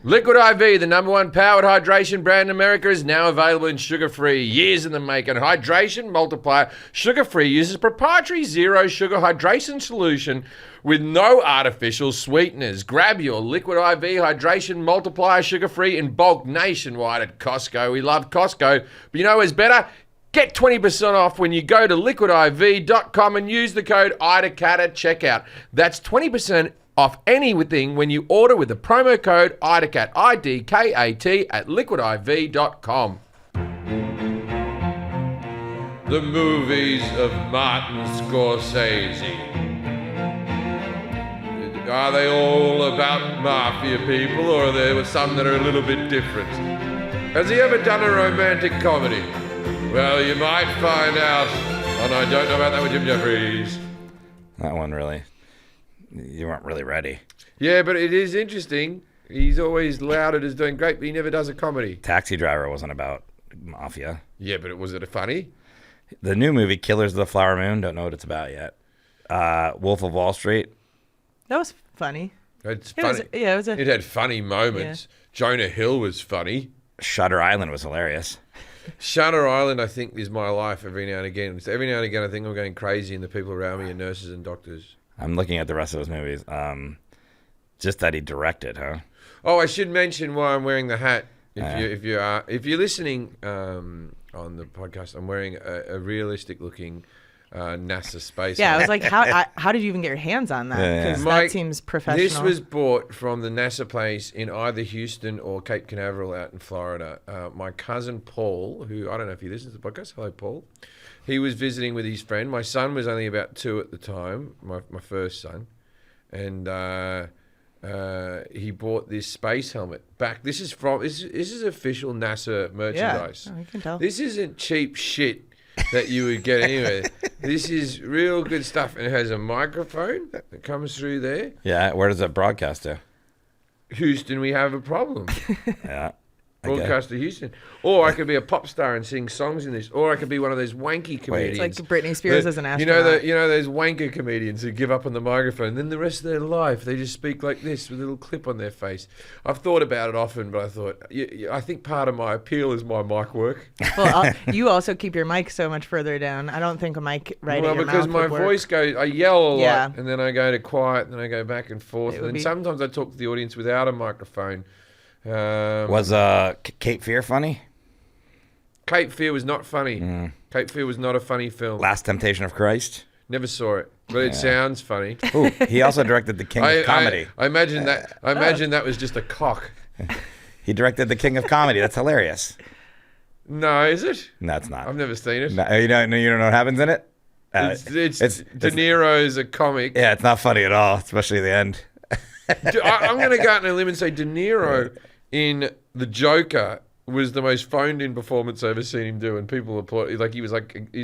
Liquid IV, the #1 powered hydration brand in America, is now available in sugar-free. Years in the making. Hydration Multiplier Sugar-Free uses proprietary zero sugar hydration solution with no artificial sweeteners. Grab your Liquid IV Hydration Multiplier Sugar-Free in bulk nationwide at Costco. We love Costco, but you know what's better? Get 20% off when you go to liquidiv.com and use the code IDACAT at checkout. That's 20% off anything when you order with the promo code IDACAT, IDKAT, at liquidiv.com. The movies of Martin Scorsese. Are they all about mafia people, or are there some that are a little bit different? Has he ever done a romantic comedy? Well, you might find out on I Don't Know About That with Jim Jefferies. That one really... You weren't really ready. Yeah, but it is interesting. He's always lauded as doing great, but he never does a comedy. Taxi Driver wasn't about mafia. Yeah, but was it funny? The new movie, Killers of the Flower Moon, don't know what it's about yet. Wolf of Wall Street. That was funny. It's funny. It had funny moments. Yeah. Jonah Hill was funny. Shutter Island was hilarious. Shutter Island, I think, is my life every now and again. Every now and again, I think I'm going crazy, and the people around me are nurses and doctors. I'm looking at the rest of those movies. Just that he directed, huh? Oh, I should mention why I'm wearing the hat. If you're listening on the podcast, I'm wearing a realistic looking NASA space. Yeah, hat. I was like, how did you even get your hands on that? Because that seems professional. This was bought from the NASA place in either Houston or Cape Canaveral out in Florida. My cousin Paul, who I don't know if he listens to the podcast. Hello, Paul. He was visiting with his friend. My son was only about 2 at the time, my first son. And he bought this space helmet back. This is official NASA merchandise. Yeah, I can tell. This isn't cheap shit that you would get anywhere. This is real good stuff. And it has a microphone that comes through there. Yeah, where does it broadcast to? Houston, we have a problem. Yeah. Broadcast to Houston. Or I could be a pop star and sing songs in this. Or I could be one of those wanky comedians. It's like Britney Spears as an astronaut. You know those wanker comedians who give up on the microphone. Then the rest of their life, they just speak like this with a little clip on their face. I've thought about it often, but I thought, I think part of my appeal is my mic work. Well, you also keep your mic so much further down. I don't think a mic right at your mouth because my would work. voice goes, I yell a lot, and then I go to quiet, and then I go back and forth. And then sometimes I talk to the audience without a microphone. Was Cape Fear funny? Cape Fear was not funny. Cape Fear was not a funny film. Last Temptation of Christ? Never saw it, but it sounds funny. Ooh, he also directed The King of Comedy. I imagine that was just a cock. He directed The King of Comedy. That's hilarious. No, is it? No, it's not. I've never seen it. No, you don't know what happens in it? It's De Niro's a comic. Yeah, it's not funny at all, especially at the end. I'm going to go out on a limb and say De Niro in The Joker was the most phoned-in performance I've ever seen him do, and people applaud. He's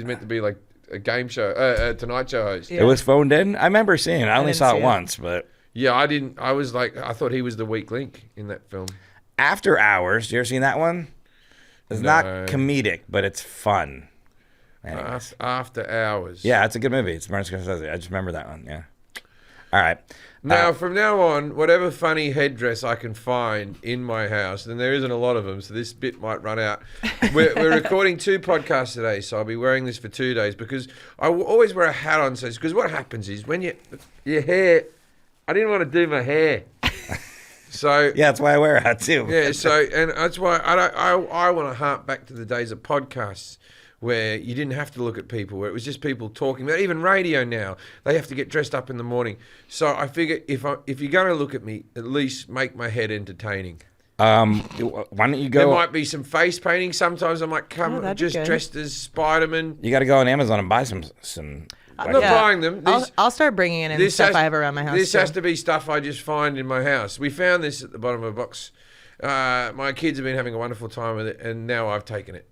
meant to be like a game show, a Tonight Show host. Yeah. It was phoned in. I remember seeing it. I only saw it once, but yeah, I didn't. I was like, I thought he was the weak link in that film. After Hours, you ever seen that one? It's not comedic, but it's fun. After Hours. Yeah, it's a good movie. It's Martin Scorsese. I just remember that one. Yeah. All right. Now, from now on, whatever funny headdress I can find in my house, and there isn't a lot of them, so this bit might run out. We're recording 2 podcasts today, so I'll be wearing this for 2 days because I always wear a hat on. Because what happens is when your hair, I didn't want to do my hair. So yeah, that's why I wear a hat too. Yeah, and that's why I want to hark back to the days of podcasts where you didn't have to look at people, where it was just people talking. But even radio now, they have to get dressed up in the morning. So I figure if you're going to look at me, at least make my head entertaining. Why don't you go? There might be some face painting. Sometimes I might come just dressed as Spider-Man. You got to go on Amazon and buy some. I'm not buying them. I'll start bringing in stuff I have around my house. This has to be stuff I just find in my house. We found this at the bottom of a box. My kids have been having a wonderful time with it, and now I've taken it.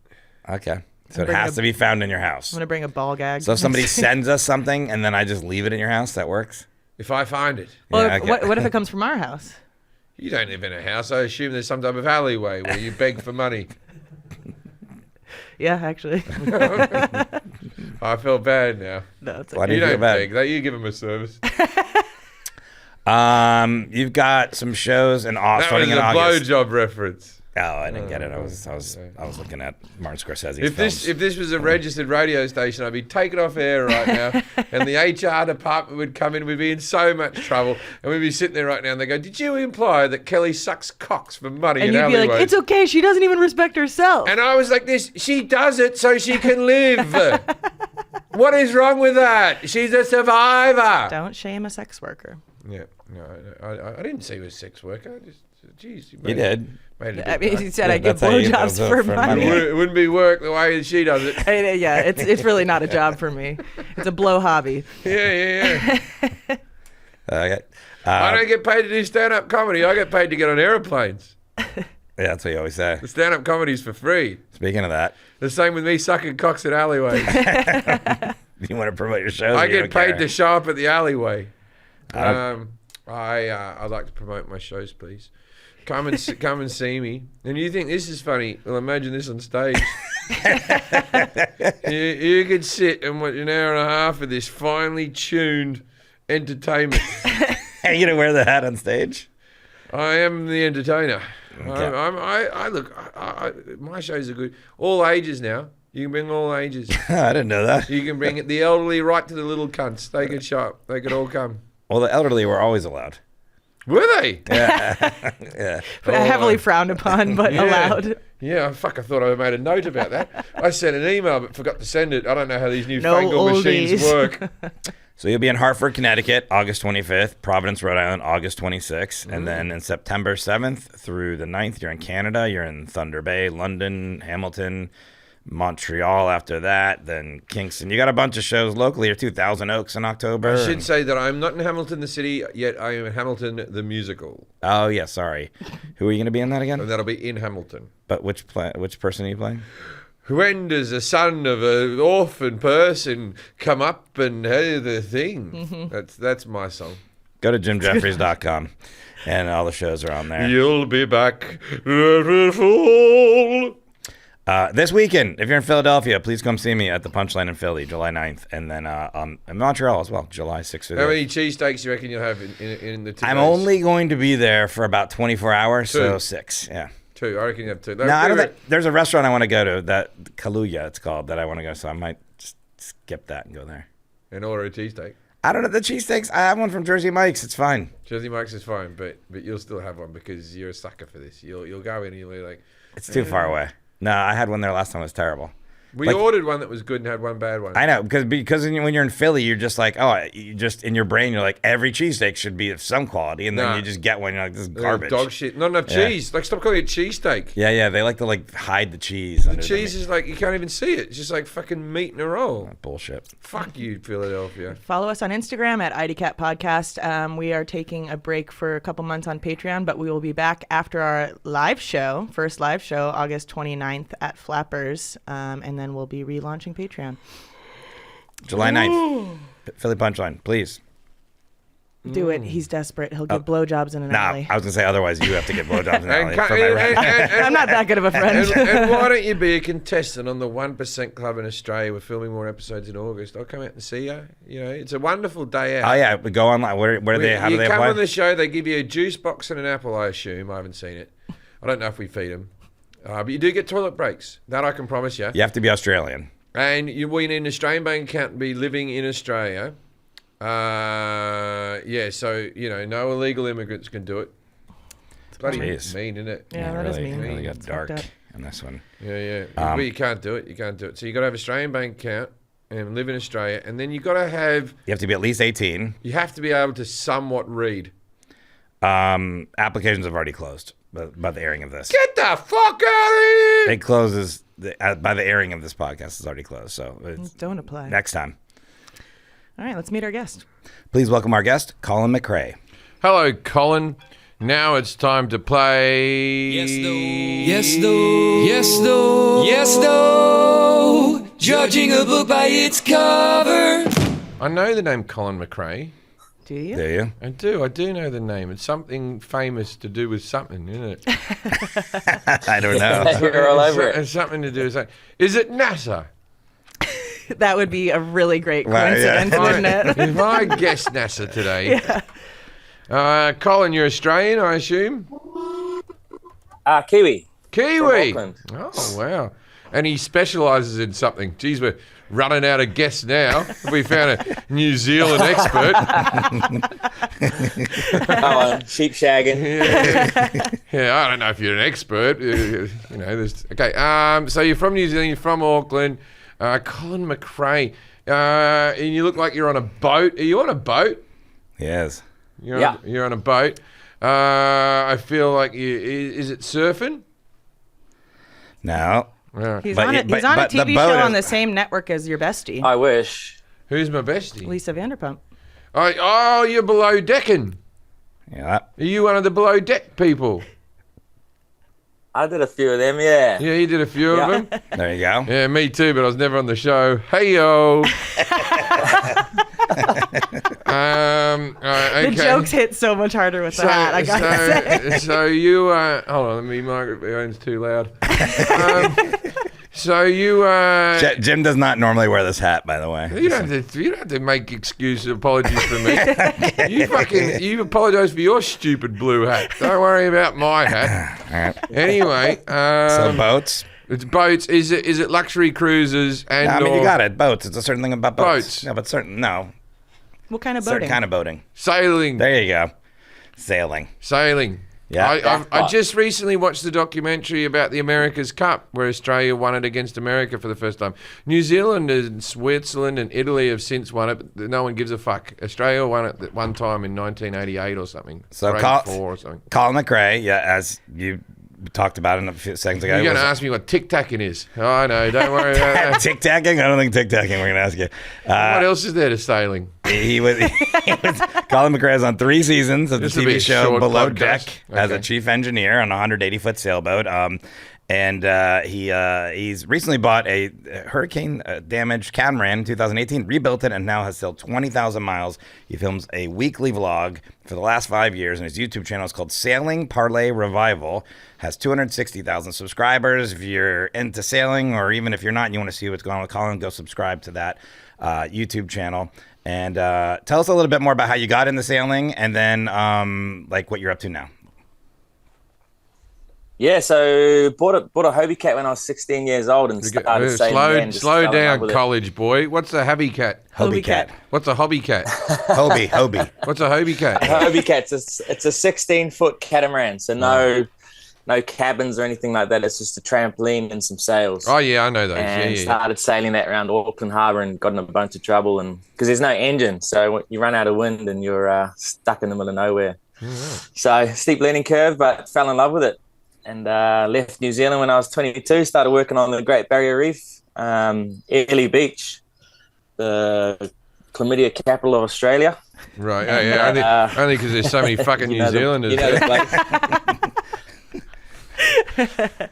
Okay. So it has to be found in your house. I'm going to bring a ball gag. So if somebody sends us something and then I just leave it in your house, that works? If I find it. Well, yeah, what if it comes from our house? You don't live in a house. I assume there's some type of alleyway where you beg for money. Yeah, actually. I feel bad now. No, it's okay. Why do you don't feel bad? beg. You give them a service. You've got some shows and That was starting a in August. blowjob reference. Oh, I didn't get it. I was looking at Martin Scorsese's If films. this was a registered radio station, I'd be taken off air right now, and the HR department would come in. We'd be in so much trouble, and we'd be sitting there right now, and they go, "Did you imply that Kelly sucks cocks for money And in you'd be alleyways?" like, it's okay. She doesn't even respect herself. And I was like, "This, she does it so she can live. What is wrong with that? She's a survivor." Don't shame a sex worker. Yeah, no, I didn't say he was a sex worker. I just, geez, You did. I mean, he said I give that's how you- blowjobs those are for for money. money. It wouldn't be work the way she does it. Yeah, it's really not a job for me. It's a blow hobby. Yeah. Okay. I don't get paid to do stand-up comedy. I get paid to get on airplanes. Yeah, that's what you always say. The stand-up comedy's for free. Speaking of that, The same with me sucking cocks at alleyways. you want to promote your shows? I or you get don't paid care? to show up at the alleyway. I'd like to promote my shows, please. Come and see me. And you think this is funny? Well, imagine this on stage. you could sit and watch an hour and a half of this finely tuned entertainment. Are you gonna wear the hat on stage? I am the entertainer. Okay. My shows are good. All ages now. You can bring all ages. I didn't know that. You can bring it, the elderly right to the little cunts. They could show up. They could all come. Well, the elderly were always allowed. Were they? Yeah. Heavily frowned upon, but allowed. Yeah, I thought I made a note about that. I sent an email but forgot to send it. I don't know how these No newfangled machines oldies. work. So you'll be in Hartford, Connecticut, August 25th, Providence, Rhode Island, August 26th, and then in September 7th through the 9th, you're in Canada. You're in Thunder Bay, London, Hamilton, Montreal after that, then Kingston. You got a bunch of shows locally. You're 2000 Oaks in October. I should say that I'm not in Hamilton, the city, yet I am in Hamilton, the musical. Oh, yeah, sorry. Who are you going to be in that again? And that'll be in Hamilton. But which person are you playing? When does the son of an orphan person come up and have the thing? That's my song. Go to jimjeffries.com, and all the shows are on there. You'll be back, beautiful. This weekend, if you're in Philadelphia, please come see me at the Punchline in Philly, July 9th, and then in Montreal as well, July 6th. How many cheesesteaks do you reckon you'll have in the 2 I'm days? only going to be there for about 24 hours, so Two. 6. Yeah. 2. I reckon you have 2. No, I don't think, there's a restaurant I want to go to, that Kaluuya it's called, that I want to go, so I might just skip that and go there. And order a cheesesteak. I don't know, the cheesesteaks, I have one from Jersey Mike's, it's fine. Jersey Mike's is fine, but you'll still have one because you're a sucker for this. You'll go in and you'll be like... It's too far away. No, I had one there last time, it was terrible. We ordered one that was good and had one bad one. I know, because when you're in Philly, you're just like, you just in your brain, you're like, every cheesesteak should be of some quality, and then you just get one, you're like, this is garbage. Dog shit. Not enough cheese. Like, stop calling it cheesesteak. Yeah, they like to hide the cheese. The cheese is like, you can't even see it. It's just like fucking meat in a roll. Bullshit. Fuck you, Philadelphia. Follow us on Instagram at IDCat Podcast. We are taking a break for a couple months on Patreon, but we will be back after our first live show, August 29th at Flappers, and then we'll be relaunching Patreon. July 9th. Philly Punchline, please. Do it. He's desperate. He'll give blowjobs in an alley. I was going to say, otherwise you have to get blowjobs in an alley. And for my rent. I'm not that good of a friend. and why don't you be a contestant on the 1% Club in Australia? We're filming more episodes in August. I'll come out and see you. You know, it's a wonderful day out. Oh, yeah, we go online. Where do they, how do they You come apply? on the show, they give you a juice box and an apple, I assume. I haven't seen it. I don't know if we feed them. But you do get toilet breaks. That I can promise you. You have to be Australian. And you need an Australian bank account to be living in Australia. So, no illegal immigrants can do it. It's bloody mean, isn't it? Yeah, that is mean. Really got It's dark fucked up. in this one. Yeah. But you can't do it. You can't do it. So you got to have Australian bank account and live in Australia. And then you got to have... You have to be at least 18. You have to be able to somewhat read. Applications have already closed by the airing of this. Get the fuck out of here! It closes by the airing of this podcast. It's already closed. So Don't apply. Next time. All right, let's meet our guest. Please welcome our guest, Colin MacRae. Hello, Colin. Now it's time to play... Yes, no. Yes, no. Yes, no. Yes, no. Judging a book by its cover. I know the name Colin MacRae. Do you? Do you? I do know the name. It's something famous to do with something, isn't it? I don't know. You're all over it. It's something to do with something. Is it NASA? That would be a really great Well, yeah. coincidence, wouldn't it? If I guess NASA today, Colin, you're Australian, I assume? Kiwi. Kiwi. From Auckland. Oh, wow. And he specialises in something. Geez, we're running out of guests now. We found a New Zealand expert. Sheep shagging. Yeah, I don't know if you're an expert. There's okay. So you're from New Zealand. You're from Auckland. Colin MacRae. And you look like you're on a boat. Are you on a boat? Yes. You're on a boat. I feel like you. Is it surfing? No. Yeah. He's But on, you- a, but- he's on a but the TV boat show is- on the same network as your bestie, I wish. Who's my bestie? Lisa Vanderpump. Oh, you're below decking. Yeah. Are you one of the below deck people? I did a few of them, yeah. Yeah, you did a few Yeah. of them. There you go. Yeah, me too, but I was never on the show. Hey yo. Okay. The jokes hit so much harder with the hat, I gotta say. So you hold on, let me Margaret Behrens too loud. So you Jim does not normally wear this hat, by the way. you don't have to make excuses, apologies for me. You apologise for your stupid blue hat. Don't worry about my hat. All right. Anyway, So boats. it's boats. Is it luxury cruises and? No, I mean, you or got it. Boats. It's a certain thing about boats. Boats. No, but certain. No. What kind of Certain boating? kind of boating. Sailing. There you go. Sailing. Sailing. Yeah. I just recently watched the documentary about the America's Cup where Australia won it against America for the first time. New Zealand and Switzerland and Italy have since won it, but no one gives a fuck. Australia won it at one time in 1988 or something. So or Col- 84 or something. Colin MacRae, yeah, as you talked about it a few seconds ago. You're going to was- ask me what tic-tacking is. Oh, I know. Don't worry about that. Tic-tacking? I don't think tic-tacking we're going to ask you. What else is there to sailing? He was Colin MacRae is on 3 seasons of the This will be TV a show short Below podcast. Deck as a Okay. chief engineer on a 180-foot sailboat. He's recently bought a hurricane damaged catamaran in 2018, rebuilt it, and now has sailed 20,000 miles. He films a weekly vlog for the last 5 years, and his YouTube channel is called Sailing Parlay Revival. Has 260,000 subscribers. If you're into sailing, or even if you're not and you want to see what's going on with Colin, go subscribe to that YouTube channel. And tell us a little bit more about how you got into sailing, and then like what you're up to now. Yeah, so bought a Hobie Cat when I was 16 years old and started sailing then. Just slow fell in love down, with it. college boy. What's a hobby cat? Hobie cat. What's a hobby cat? Hobie. What's a hobby cat? Hobie Cat's it's a 16-foot catamaran, so no cabins or anything like that. It's just a trampoline and some sails. Oh yeah, I know those. And Yeah. started sailing that around Auckland Harbour and got in a bunch of trouble, and because there's no engine, so you run out of wind and you're stuck in the middle of nowhere. So steep learning curve, but fell in love with it, and left New Zealand when I was 22. Started working on the Great Barrier Reef, Airlie Beach, the chlamydia capital of Australia. Right. Yeah. Only because there's so many fucking New Zealanders.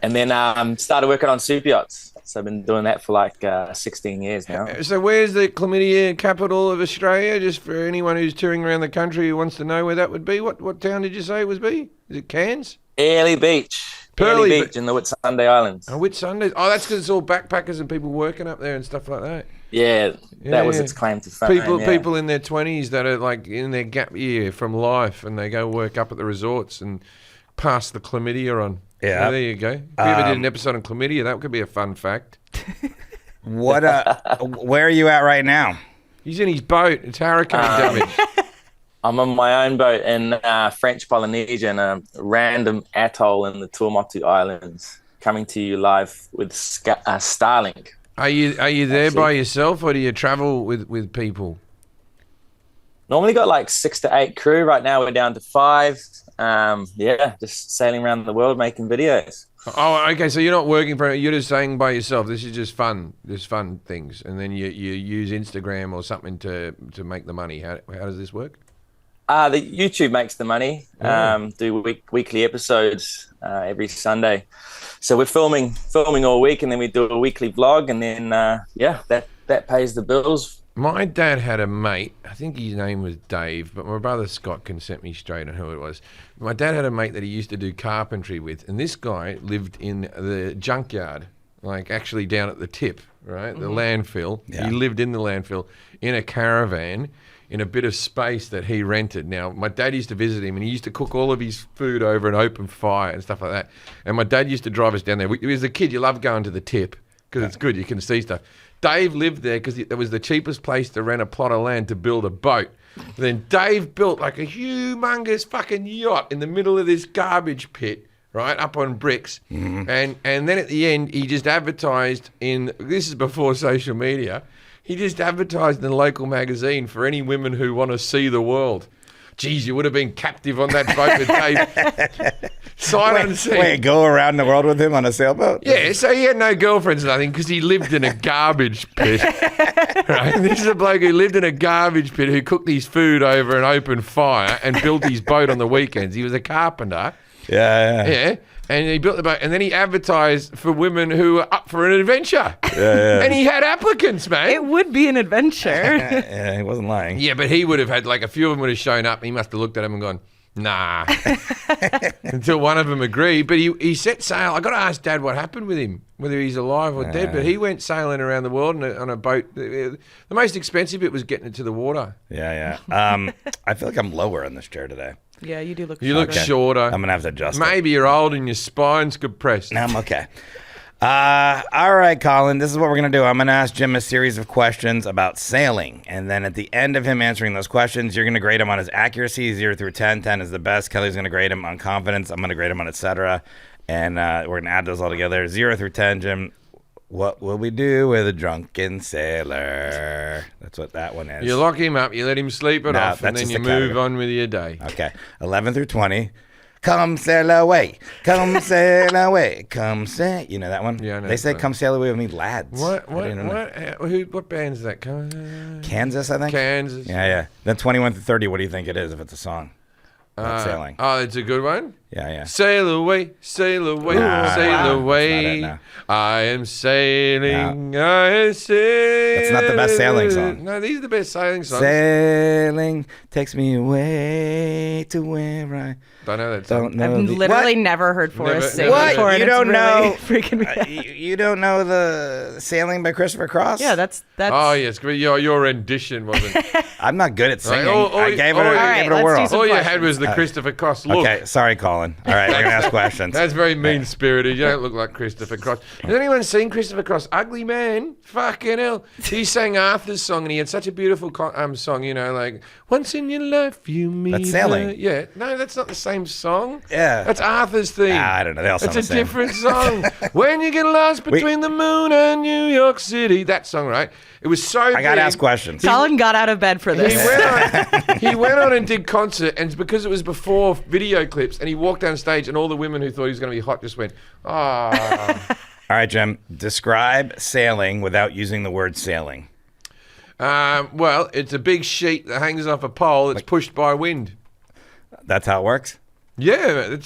And then started working on super yachts. So I've been doing that for like 16 years now. So where's the chlamydia capital of Australia? Just for anyone who's touring around the country who wants to know where that would be. What town did you say it was be? Is it Cairns? Airlie Beach. Pearly Airlie Beach in the Whitsunday Islands. Oh, Whitsundays. Oh, that's because it's all backpackers and people working up there and stuff like that. Yeah, that was Yeah. its claim to fame. People in their 20s that are like in their gap year from life and they go work up at the resorts and pass the chlamydia on. Yeah. So there you go. If you ever did an episode on chlamydia, that could be a fun fact. What? Where are you at right now? He's in his boat. It's hurricane damage. I'm on my own boat in French Polynesia in a random atoll in the Tuamotu Islands, coming to you live with Starlink. Are you there by yourself or do you travel with people? Normally got like 6 to 8 crew. Right now we're down to 5. Just sailing around the world making videos. Oh, okay. So you're not working for. You're just saying by yourself. This is just fun. Just fun things, and then you use Instagram or something to make the money. How does this work? The YouTube makes the money. Do weekly episodes every Sunday. So we're filming all week, and then we do a weekly vlog, and then that pays the bills. My dad had a mate. I think his name was Dave, but my brother Scott can set me straight on who it was. My dad had a mate that he used to do carpentry with, and this guy lived in the junkyard, like actually down at the tip, right? The landfill. Yeah. He lived in the landfill in a caravan. in a bit of space that he rented. Now, my dad used to visit him, and he used to cook all of his food over an open fire and stuff like that. And my dad used to drive us down there. As a kid, you love going to the tip because it's good. You can see stuff. Dave lived there because it was the cheapest place to rent a plot of land to build a boat. Then Dave built like a humongous fucking yacht in the middle of this garbage pit, right, up on bricks. Mm-hmm. And then at the end, he just advertised this is before social media, he just advertised in the local magazine for any women who want to see the world. Geez, you would have been captive on that boat with Dave. Sight unseen. Wait, go around the world with him on a sailboat? Yeah, so he had no girlfriends or nothing because he lived in a garbage pit. Right? This is a bloke who lived in a garbage pit who cooked his food over an open fire and built his boat on the weekends. He was a carpenter. Yeah. And he built the boat, and then he advertised for women who were up for an adventure. Yeah. And he had applicants, mate. It would be an adventure. Yeah, he wasn't lying. Yeah, but he would have had, like, a few of them would have shown up, and he must have looked at them and gone, nah. Until one of them agreed. But he set sail. I got to ask Dad what happened with him, whether he's alive or dead. But he went sailing around the world on a boat. The most expensive bit was getting it to the water. Yeah. I feel like I'm lower in this chair today. Yeah, you do look. You look shorter. I'm gonna have to adjust. Maybe you're old and your spine's compressed. No, I'm okay. All right, Colin. This is what we're gonna do. I'm gonna ask Jim a series of questions about sailing, and then at the end of him answering those questions, you're gonna grade him on his accuracy, 0 through 10. 10 is the best. Kelly's gonna grade him on confidence. I'm gonna grade him on etc. And we're gonna add those all together. 0 through 10, Jim. What will we do with a drunken sailor? That's what that one is. You lock him up, you let him sleep it off, and then you move on with your day. Okay. 11 through 20. Come sail away. Come sail away. Come sail. You know that one? Yeah, I know. They say come sail away with me, lads. What band is that? Kansas, I think? Kansas. Yeah. Then 21 through 30, what do you think it is if it's a song? About sailing. Oh, it's a good one? Yeah. Sail away, sail away, sail away. No. I am sailing, no. I am sailing. That's not the best sailing song. No, these are the best sailing songs. Sailing takes me away to where I don't know that song. I've literally never heard Forrest sing what? before. You don't know? Freaking me out. You don't know the Sailing by Christopher Cross? Yeah, that's. Oh yes, your rendition wasn't. I'm not good at singing. I gave it a whirl. All you had was the Christopher Cross look. Okay, sorry, Colin. All right, we're gonna ask questions. That's very mean-spirited. You don't look like Christopher Cross. Has anyone seen Christopher Cross? Ugly man. Fucking hell. He sang Arthur's song, and he had such a beautiful song, like, once in your life you meet. That's sailing. Yeah. No, that's not the same song. Yeah. That's Arthur's theme. I don't know. They all sound the same. It's a different song. When you get lost between the moon and New York City. That song, right? It was so I got to ask questions. Colin got out of bed for this. He went on and did concert, and because it was before video clips, and he walked down stage, and all the women who thought he was going to be hot just went, ah. All right, Jim. Describe sailing without using the word sailing. Well, it's a big sheet that hangs off a pole that's pushed by wind. That's how it works? Yeah,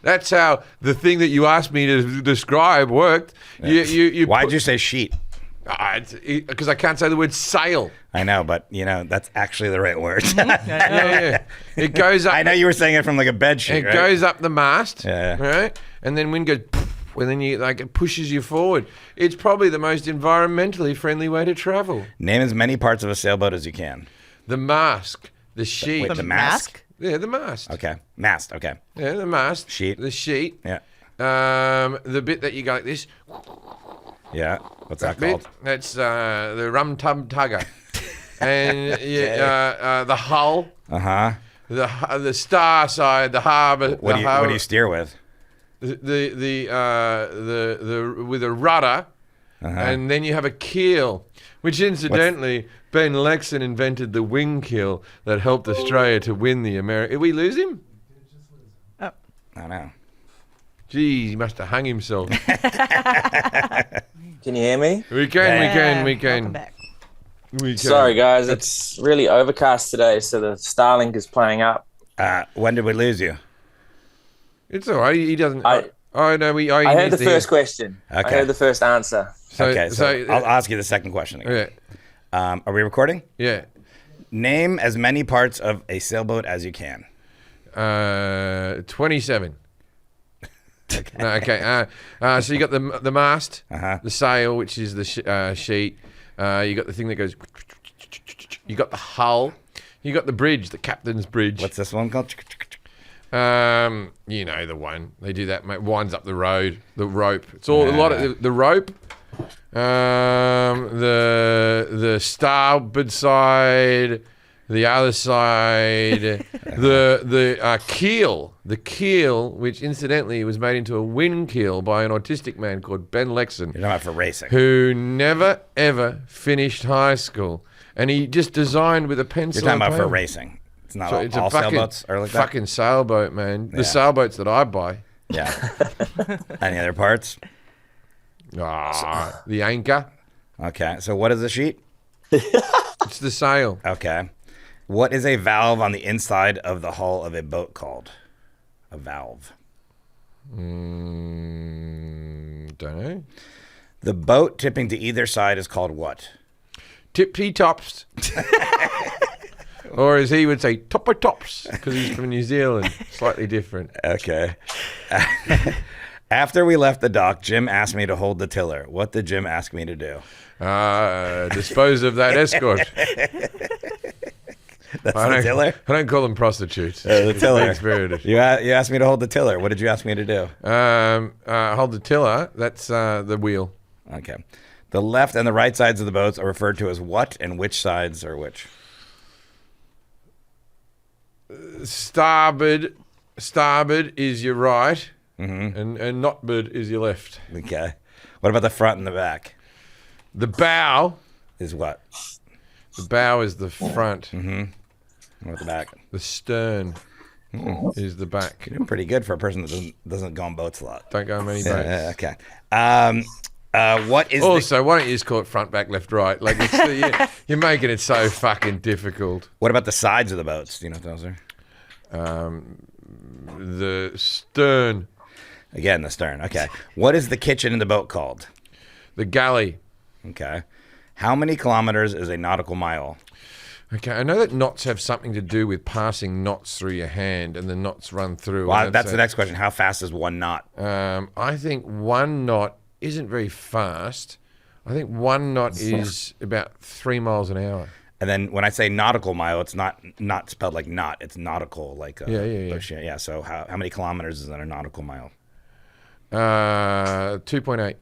that's how the thing that you asked me to describe worked. Why'd you say sheet? Because I can't say the word sail. I know, but that's actually the right word. Yeah. It goes up. I know you were saying it from like a bed sheet. It goes up the mast, yeah. Right, and then wind goes, and then it pushes you forward. It's probably the most environmentally friendly way to travel. Name as many parts of a sailboat as you can. The mast, the sheet. Wait, the mast? Yeah, the mast. Okay, mast. Okay. Yeah, the mast. Sheet. The sheet. Yeah. The bit that you go like this. Yeah. What's that called? That's the rum tub tugger. And the hull. Uh-huh. The star side, the harbour. What do you steer with? The with a rudder, and then you have a keel, which incidentally Ben Lexon invented the wing keel that helped Australia to win the America. Did we lose him? Oh, I don't know. Gee, he must have hung himself. Can you hear me? We can. Welcome back. We can. Sorry, guys. It's really overcast today, so the Starlink is playing up. When did we lose you? It's all right. He doesn't. I heard the first question. Okay. I heard the first answer. So I'll ask you the second question again. Yeah. Are we recording? Yeah. Name as many parts of a sailboat as you can. 27. Okay. So you got the mast, the sail, which is the sheet. You got the thing that goes. You got the hull. You got the bridge, the captain's bridge. What's this one called? You know the one. They do that, mate. Winds up the road, the rope. It's all a lot of the rope. The starboard side, the other side, the keel, which incidentally was made into a wind keel by an autistic man called Ben Lexon. You're talking about for racing. Who never ever finished high school, and he just designed with a pencil. You're talking about and for paper. racing. It's not So it's all a fucking, sailboats are like that. fucking sailboat, man. Yeah. The sailboats that I buy. Yeah. Any other parts? The anchor. Okay. So what is the sheet? It's the sail. Okay. What is a valve on the inside of the hull of a boat called? A valve. Don't know. The boat tipping to either side is called what? Tippy tops. Or as he would say, topper tops, because he's from New Zealand. Slightly different. Okay. After we left the dock, Jim asked me to hold the tiller. What did Jim ask me to do? Dispose of that escort. That's the tiller? I don't call them prostitutes. The tiller. Mean-spirited. You asked me to hold the tiller. What did you ask me to do? Hold the tiller. That's the wheel. Okay. The left and the right sides of the boats are referred to as what, and which sides are which? Starboard is your right, and notboard is your left. Okay. What about the front and the back? The bow. Is what? The bow is the front. What about the back? The stern is the back. You're doing pretty good for a person that doesn't go on boats a lot. Don't go on many boats. Okay. What is Also, why don't you just call it front, back, left, right? Like you're making it so fucking difficult. What about the sides of the boats? Do you know what those are? The stern, Again, the stern. Okay. What is the kitchen in the boat called? the galley. Okay. How many kilometers is a nautical mile? Okay, I know that knots have something to do with passing knots through your hand, and the knots run through. Well, that's the next question. How fast is one knot? I think one knot isn't very fast. I think one knot is about 3 miles an hour. And then when I say nautical mile, it's not spelled like knot. It's nautical, like Yeah. yeah. So how many kilometers is in a nautical mile? 2.8.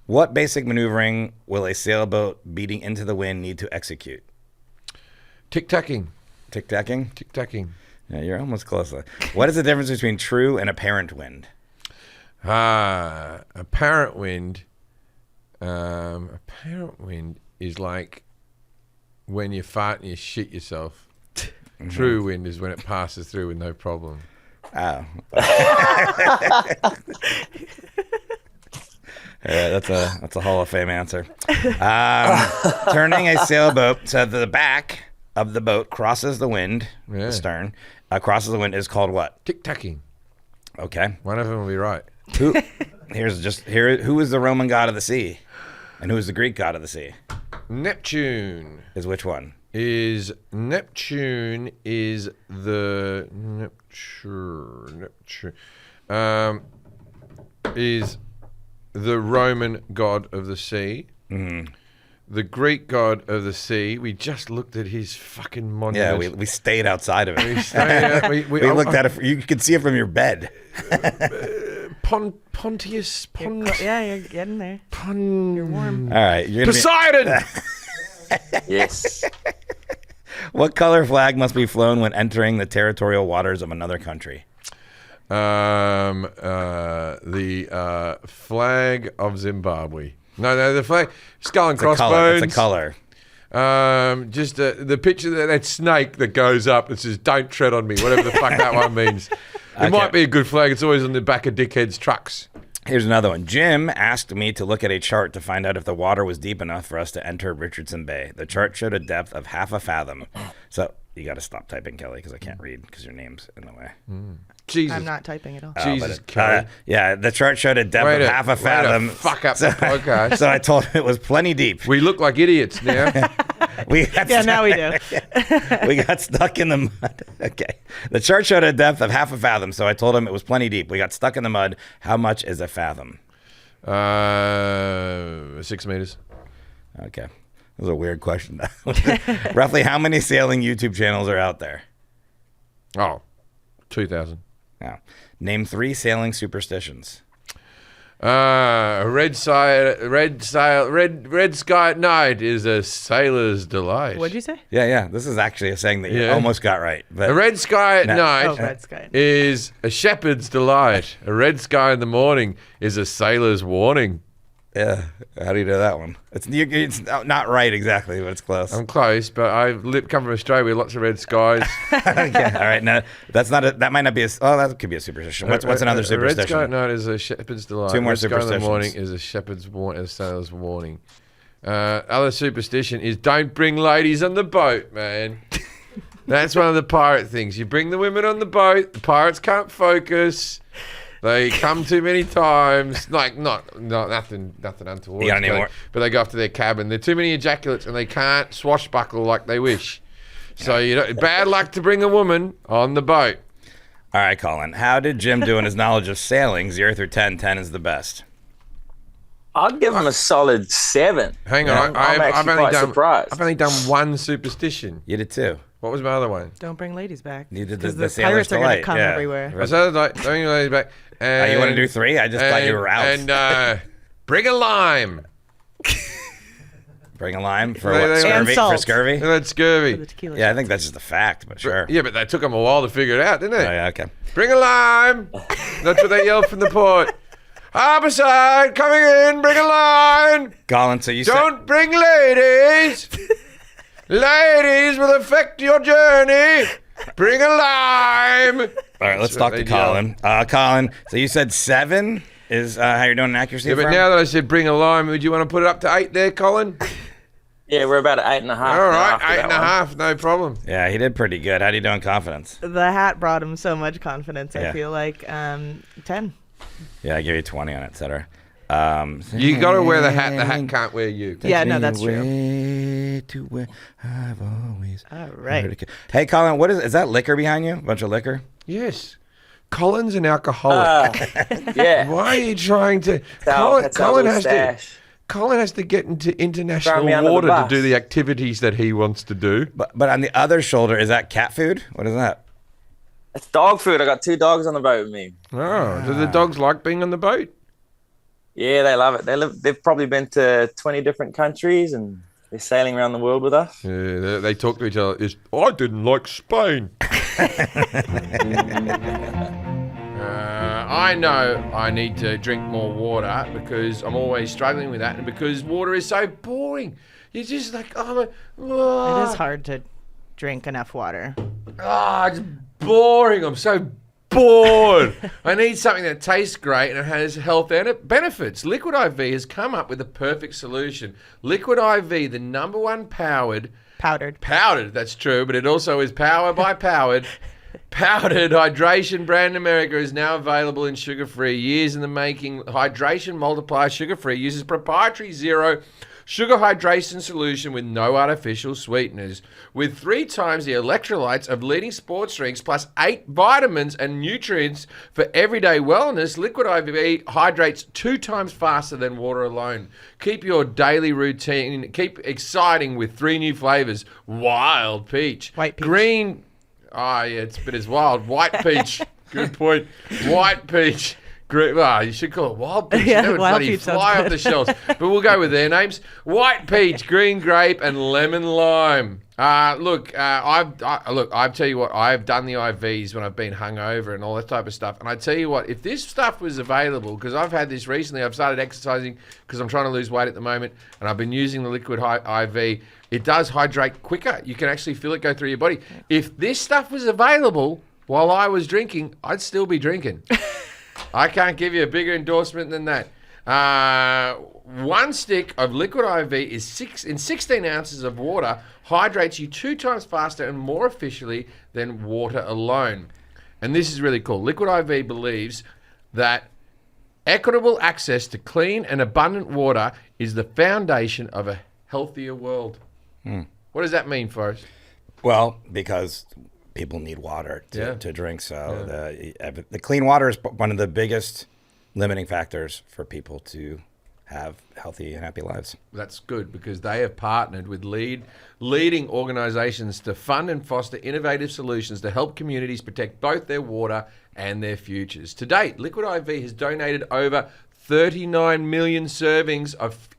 What basic maneuvering will a sailboat beating into the wind need to execute? Tic-tacking. Tic-tacking? Tic-tacking. Yeah, you're almost close. What is the difference between true and apparent wind? Apparent wind. Apparent wind is like when you fart and you shit yourself. True wind is when it passes through with no problem. Oh. Yeah, that's a Hall of Fame answer. Turning a sailboat so the back of the boat crosses the wind, the stern, crosses the wind is called what? Tic-tacking. Okay. One of them will be right. Who is the Roman god of the sea? And who is the Greek god of the sea? Neptune. Is which one? Neptune is the is the Roman god of the sea. Mm-hmm. The Greek god of the sea. We just looked at his fucking monument. Yeah, we stayed outside of We it. We looked at it. You could see it from your bed. Pontius. Yeah, you're getting there. You're warm. All right, you're gonna Poseidon. Yes. What color flag must be flown when entering the territorial waters of another country? The flag of Zimbabwe. No, the flag. Skull and It's crossbones. It's a color. Just the picture of that snake that goes up and says, "Don't tread on me," whatever the fuck that one means. It might be a good flag. It's always on the back of dickheads' trucks. Here's another one. Jim asked me to look at a chart to find out if the water was deep enough for us to enter Richardson Bay. The chart showed a depth of 1/2 fathom. So you got to stop typing, Kelly, because I can't read because your name's in the way. Jesus. I'm not typing at all. Jesus, Kelly. Yeah, the chart showed a depth of 1/2 fathom. Fuck up the podcast. So I told him it was plenty deep. We look like idiots now. Now we do. We got stuck in the mud. Okay. The chart showed a depth of 1/2 fathom, so I told him it was plenty deep. We got stuck in the mud. How much is a fathom? 6 meters. Okay. was a weird question. Roughly how many sailing YouTube channels are out there? Oh, 2,000. Yeah. Name 3 sailing superstitions. Red sky at night is a sailor's delight. What'd you say? Yeah. This is actually a saying that you Yeah. almost got right. But A red sky at night Oh, red sky. is a shepherd's delight. A red sky in the morning is a sailor's warning. yeah, how do you know that one? It's not right exactly, but it's close. I'm close, but come from Australia with lots of red skies. Yeah, all right. No, that's not. That might not be. That could be a superstition. What's another A red superstition? sky at night is a shepherd's delight. 2 more red sky in the morning superstitions. is a sailor's warning. Other superstition is don't bring ladies on the boat, man. That's one of the pirate things. You bring the women on the boat, the pirates can't focus. They come too many times. Like nothing untoward. You got any more? But they go up to their cabin. There are too many ejaculates and they can't swashbuckle like they wish. So bad luck to bring a woman on the boat. All right, Colin. How did Jim do in his knowledge of sailing? 0 through 10. 10 is the best. I'd give him a solid 7. Hang on, I'm actually quite surprised. I've only done one superstition. You did too. What was my other one? Don't bring ladies back. You did Because the the sailor's pirates are going delight. to come Yeah. everywhere. I said like don't you ladies back. And, you want to do 3? I just thought you were out. And bring a lime. Bring a lime for They- what? they- Scurvy? And For salt. scurvy? That's For scurvy. the tequila. Yeah, I think that's just a fact, but sure. Yeah, but they took them a while to figure it out, didn't they? Oh, yeah, okay. Bring a lime. That's what they yelled from the port. Harborside, coming in, bring a line. Colin, so you Don't bring ladies. Ladies will affect your journey. Bring a lime. All right, let's That's talk what to they yell. Colin. Colin, so you said 7 is how you're doing an accuracy Yeah, but for him? now that I said bring a lime, would you want to put it up to 8 there, Colin? Yeah, we're about at 8.5. All right, after that 8.5, no problem. Yeah, he did pretty good. How do you do in confidence? The hat brought him so much confidence, Yeah. I feel like. 10. Yeah, I give you 20 on it, et cetera. You got to wear the hat. The hat can't wear you. Yeah, no, that's true. Way to where I've always All right. wanted to- Hey, Colin, what is that liquor behind you? A bunch of liquor? Yes. Colin's an alcoholic. Yeah. Why are you trying to? That's our Colin little has to. stash. Colin has to get into Throw me international under the water to bus. do the activities that he wants to do. But on the other shoulder, is that cat food? What is that? It's dog food. I got 2 dogs on the boat with me. Oh, do the dogs like being on the boat? Yeah, they love it. They've probably been to 20 different countries and they're sailing around the world with us. Yeah, they talk to each other. I didn't like Spain. I know I need to drink more water because I'm always struggling with that, and because water is so boring. You're just like, It is hard to drink enough water. It's boring. I'm so bored. I need something that tastes great and it has health benefits. Liquid IV has come up with the perfect solution. Liquid IV, the number one powdered, that's true, but it also is powered by powdered hydration brand in America is now available in sugar-free. Years in the making, Hydration Multiplier Sugar-Free uses proprietary zero sugar hydration solution with no artificial sweeteners. With 3 times the electrolytes of leading sports drinks plus 8 vitamins and nutrients for everyday wellness, Liquid IV hydrates 2 times faster than water alone. Keep your daily routine, keep exciting with 3 new flavors. Wild peach. White peach. Green. Oh, yeah, it's a bit as wild. White peach. Good point. White peach. You should call it wild peach. Yeah, That would wild bloody peach sounds fly off good. the shelves. But we'll go with their names. White peach, green grape, and lemon lime. Look, I tell you what, I've done the IVs when I've been hungover and all that type of stuff. And I tell you what, if this stuff was available, because I've had this recently, I've started exercising because I'm trying to lose weight at the moment, and I've been using the liquid IV. It does hydrate quicker. You can actually feel it go through your body. If this stuff was available while I was drinking, I'd still be drinking. I can't give you a bigger endorsement than that. 1 stick of liquid IV is 16 ounces of water, hydrates you 2 times faster and more efficiently than water alone. And this is really cool. Liquid IV believes that equitable access to clean and abundant water is the foundation of a healthier world. What does that mean, Forrest? Well, because people need water to drink. So the clean water is one of the biggest limiting factors for people to have healthy and happy lives. That's good because they have partnered with leading organisations to fund and foster innovative solutions to help communities protect both their water and their futures. To date, Liquid IV has donated over 39 million servings of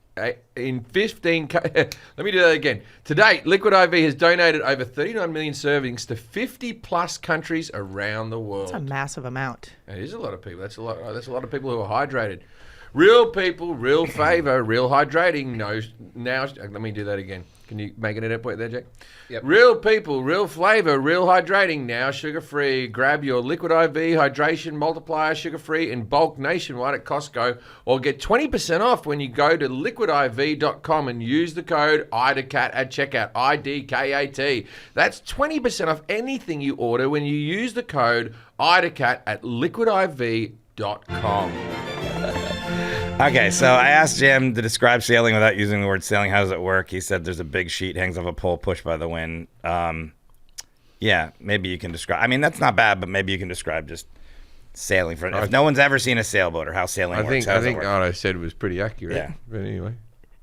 in 15. Let me do that again. To date, Liquid IV has donated over 39 million servings to 50 plus countries around the world. That's a massive amount. It is a lot of people. That's a lot. That's a lot of people who are hydrated. Real people, real favour, real hydrating. No, now let me do that again. Can you make it an point there, Jack? Yep. Real people, real flavour, real hydrating. Now sugar-free. Grab your Liquid IV Hydration Multiplier sugar-free in bulk nationwide at Costco, or get 20% off when you go to liquidiv.com and use the code IDCAT at checkout. IDKAT. That's 20% off anything you order when you use the code IDCAT at liquidiv.com. Okay, so I asked Jim to describe sailing without using the word sailing. How does it work? He said there's a big sheet, hangs off a pole, pushed by the wind. Yeah, maybe you can describe. I mean, that's not bad, but maybe you can describe just sailing. If no one's ever seen a sailboat or how sailing works. I think what I said was pretty accurate. Yeah. But anyway.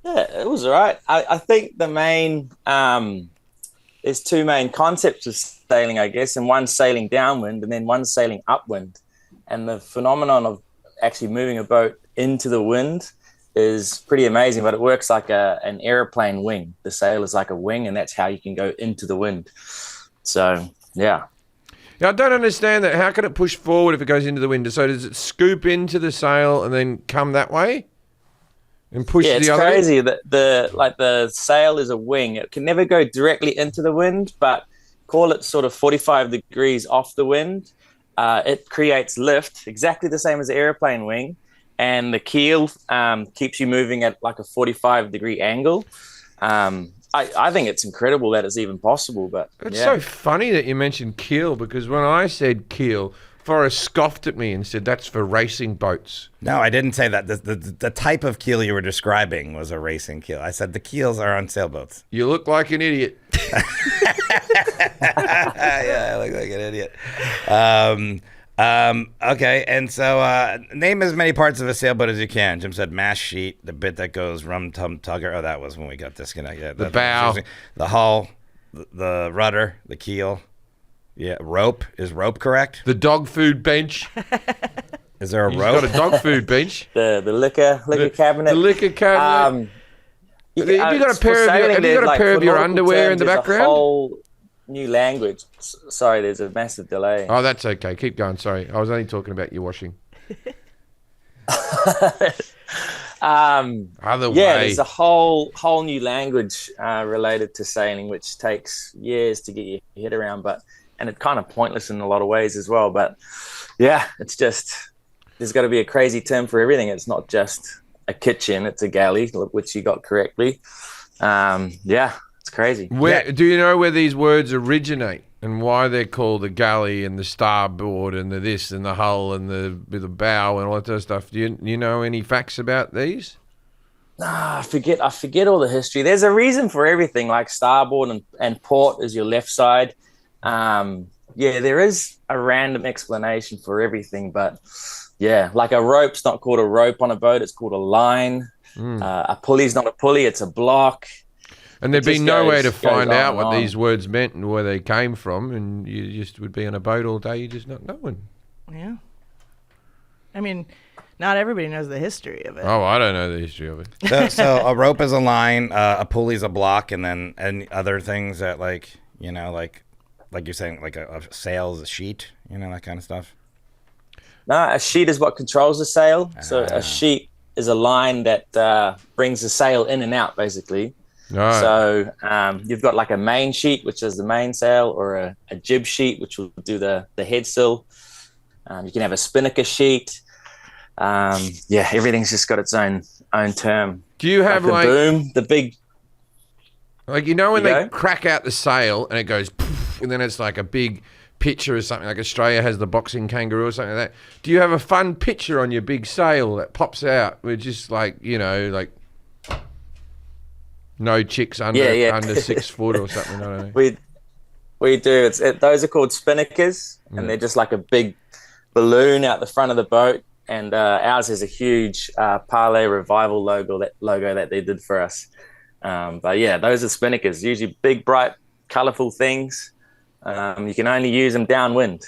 Yeah, it was all right. I think the main there's two main concepts of sailing, I guess, and one's sailing downwind and then one's sailing upwind. And the phenomenon of actually moving a boat into the wind is pretty amazing, but it works like an airplane wing. The sail is like a wing, and that's how you can go into the wind. So, yeah. Now, I don't understand that. How can it push forward if it goes into the wind? So does it scoop into the sail and then come that way and push the other way? Yeah, it's crazy that the sail is a wing. It can never go directly into the wind, but call it sort of 45 degrees off the wind. It creates lift, exactly the same as an airplane wing. And the keel keeps you moving at like a 45-degree angle. I think it's incredible that it's even possible. But it's so funny that you mentioned keel, because when I said keel, Forrest scoffed at me and said that's for racing boats. No, I didn't say that. The type of keel you were describing was a racing keel. I said the keels are on sailboats. You look like an idiot. Yeah, I look like an idiot. Okay, and so name as many parts of a sailboat as you can. Jim said mast sheet, the bit that goes rum-tum-tugger. Oh, that was when we got disconnected. Yeah, the bow. The hull, the rudder, the keel. Yeah, rope. Is rope correct? The dog food bench. Is there a He's rope? got a dog food bench. The liquor cabinet. The liquor cabinet. Have you got a pair of your underwear in the background? A whole new language. Sorry, there's a massive delay. Oh, that's okay. Keep going. Sorry, I was only talking about your washing. There's a whole new language related to sailing, which takes years to get your head around, and it's kind of pointless in a lot of ways as well. But yeah, it's just there's got to be a crazy term for everything. It's not just a kitchen; it's a galley, which you got correctly. It's crazy. Do you know where these words originate and why they're called the galley and the starboard and the this and the hull and the bow and all that sort of stuff? Do you know any facts about these? I forget all the history. There's a reason for everything, like starboard and port is your left side. There is a random explanation for everything, but like a rope's not called a rope on a boat, it's called a line. A pulley's not a pulley, it's a block. And there'd be no way to find out what these words meant and where they came from, and you just would be on a boat all day, you just not knowing. Yeah. I mean, not everybody knows the history of it. Oh, I don't know the history of it. So a rope is a line, a pulley's a block, and then other things that like you're saying, like a sail is a sheet, that kind of stuff. No, a sheet is what controls the sail. So a sheet is a line that brings the sail in and out, basically. Right. So you've got like a main sheet, which is the main sail, or a jib sheet, which will do the headsail. You can have a spinnaker sheet. Everything's just got its own term. Do you have the boom, the big... Like, when they crack out the sail and it goes poof, and then it's like a big picture or something, like Australia has the boxing kangaroo or something like that. Do you have a fun picture on your big sail that pops out with just like, like no chicks under 6 foot or something? I don't know. We do. Those are called spinnakers, and they're just like a big balloon out the front of the boat, and ours is a huge Parlay Revival logo that they did for us. But yeah, those are spinnakers, usually big, bright, colorful things. You can only use them downwind.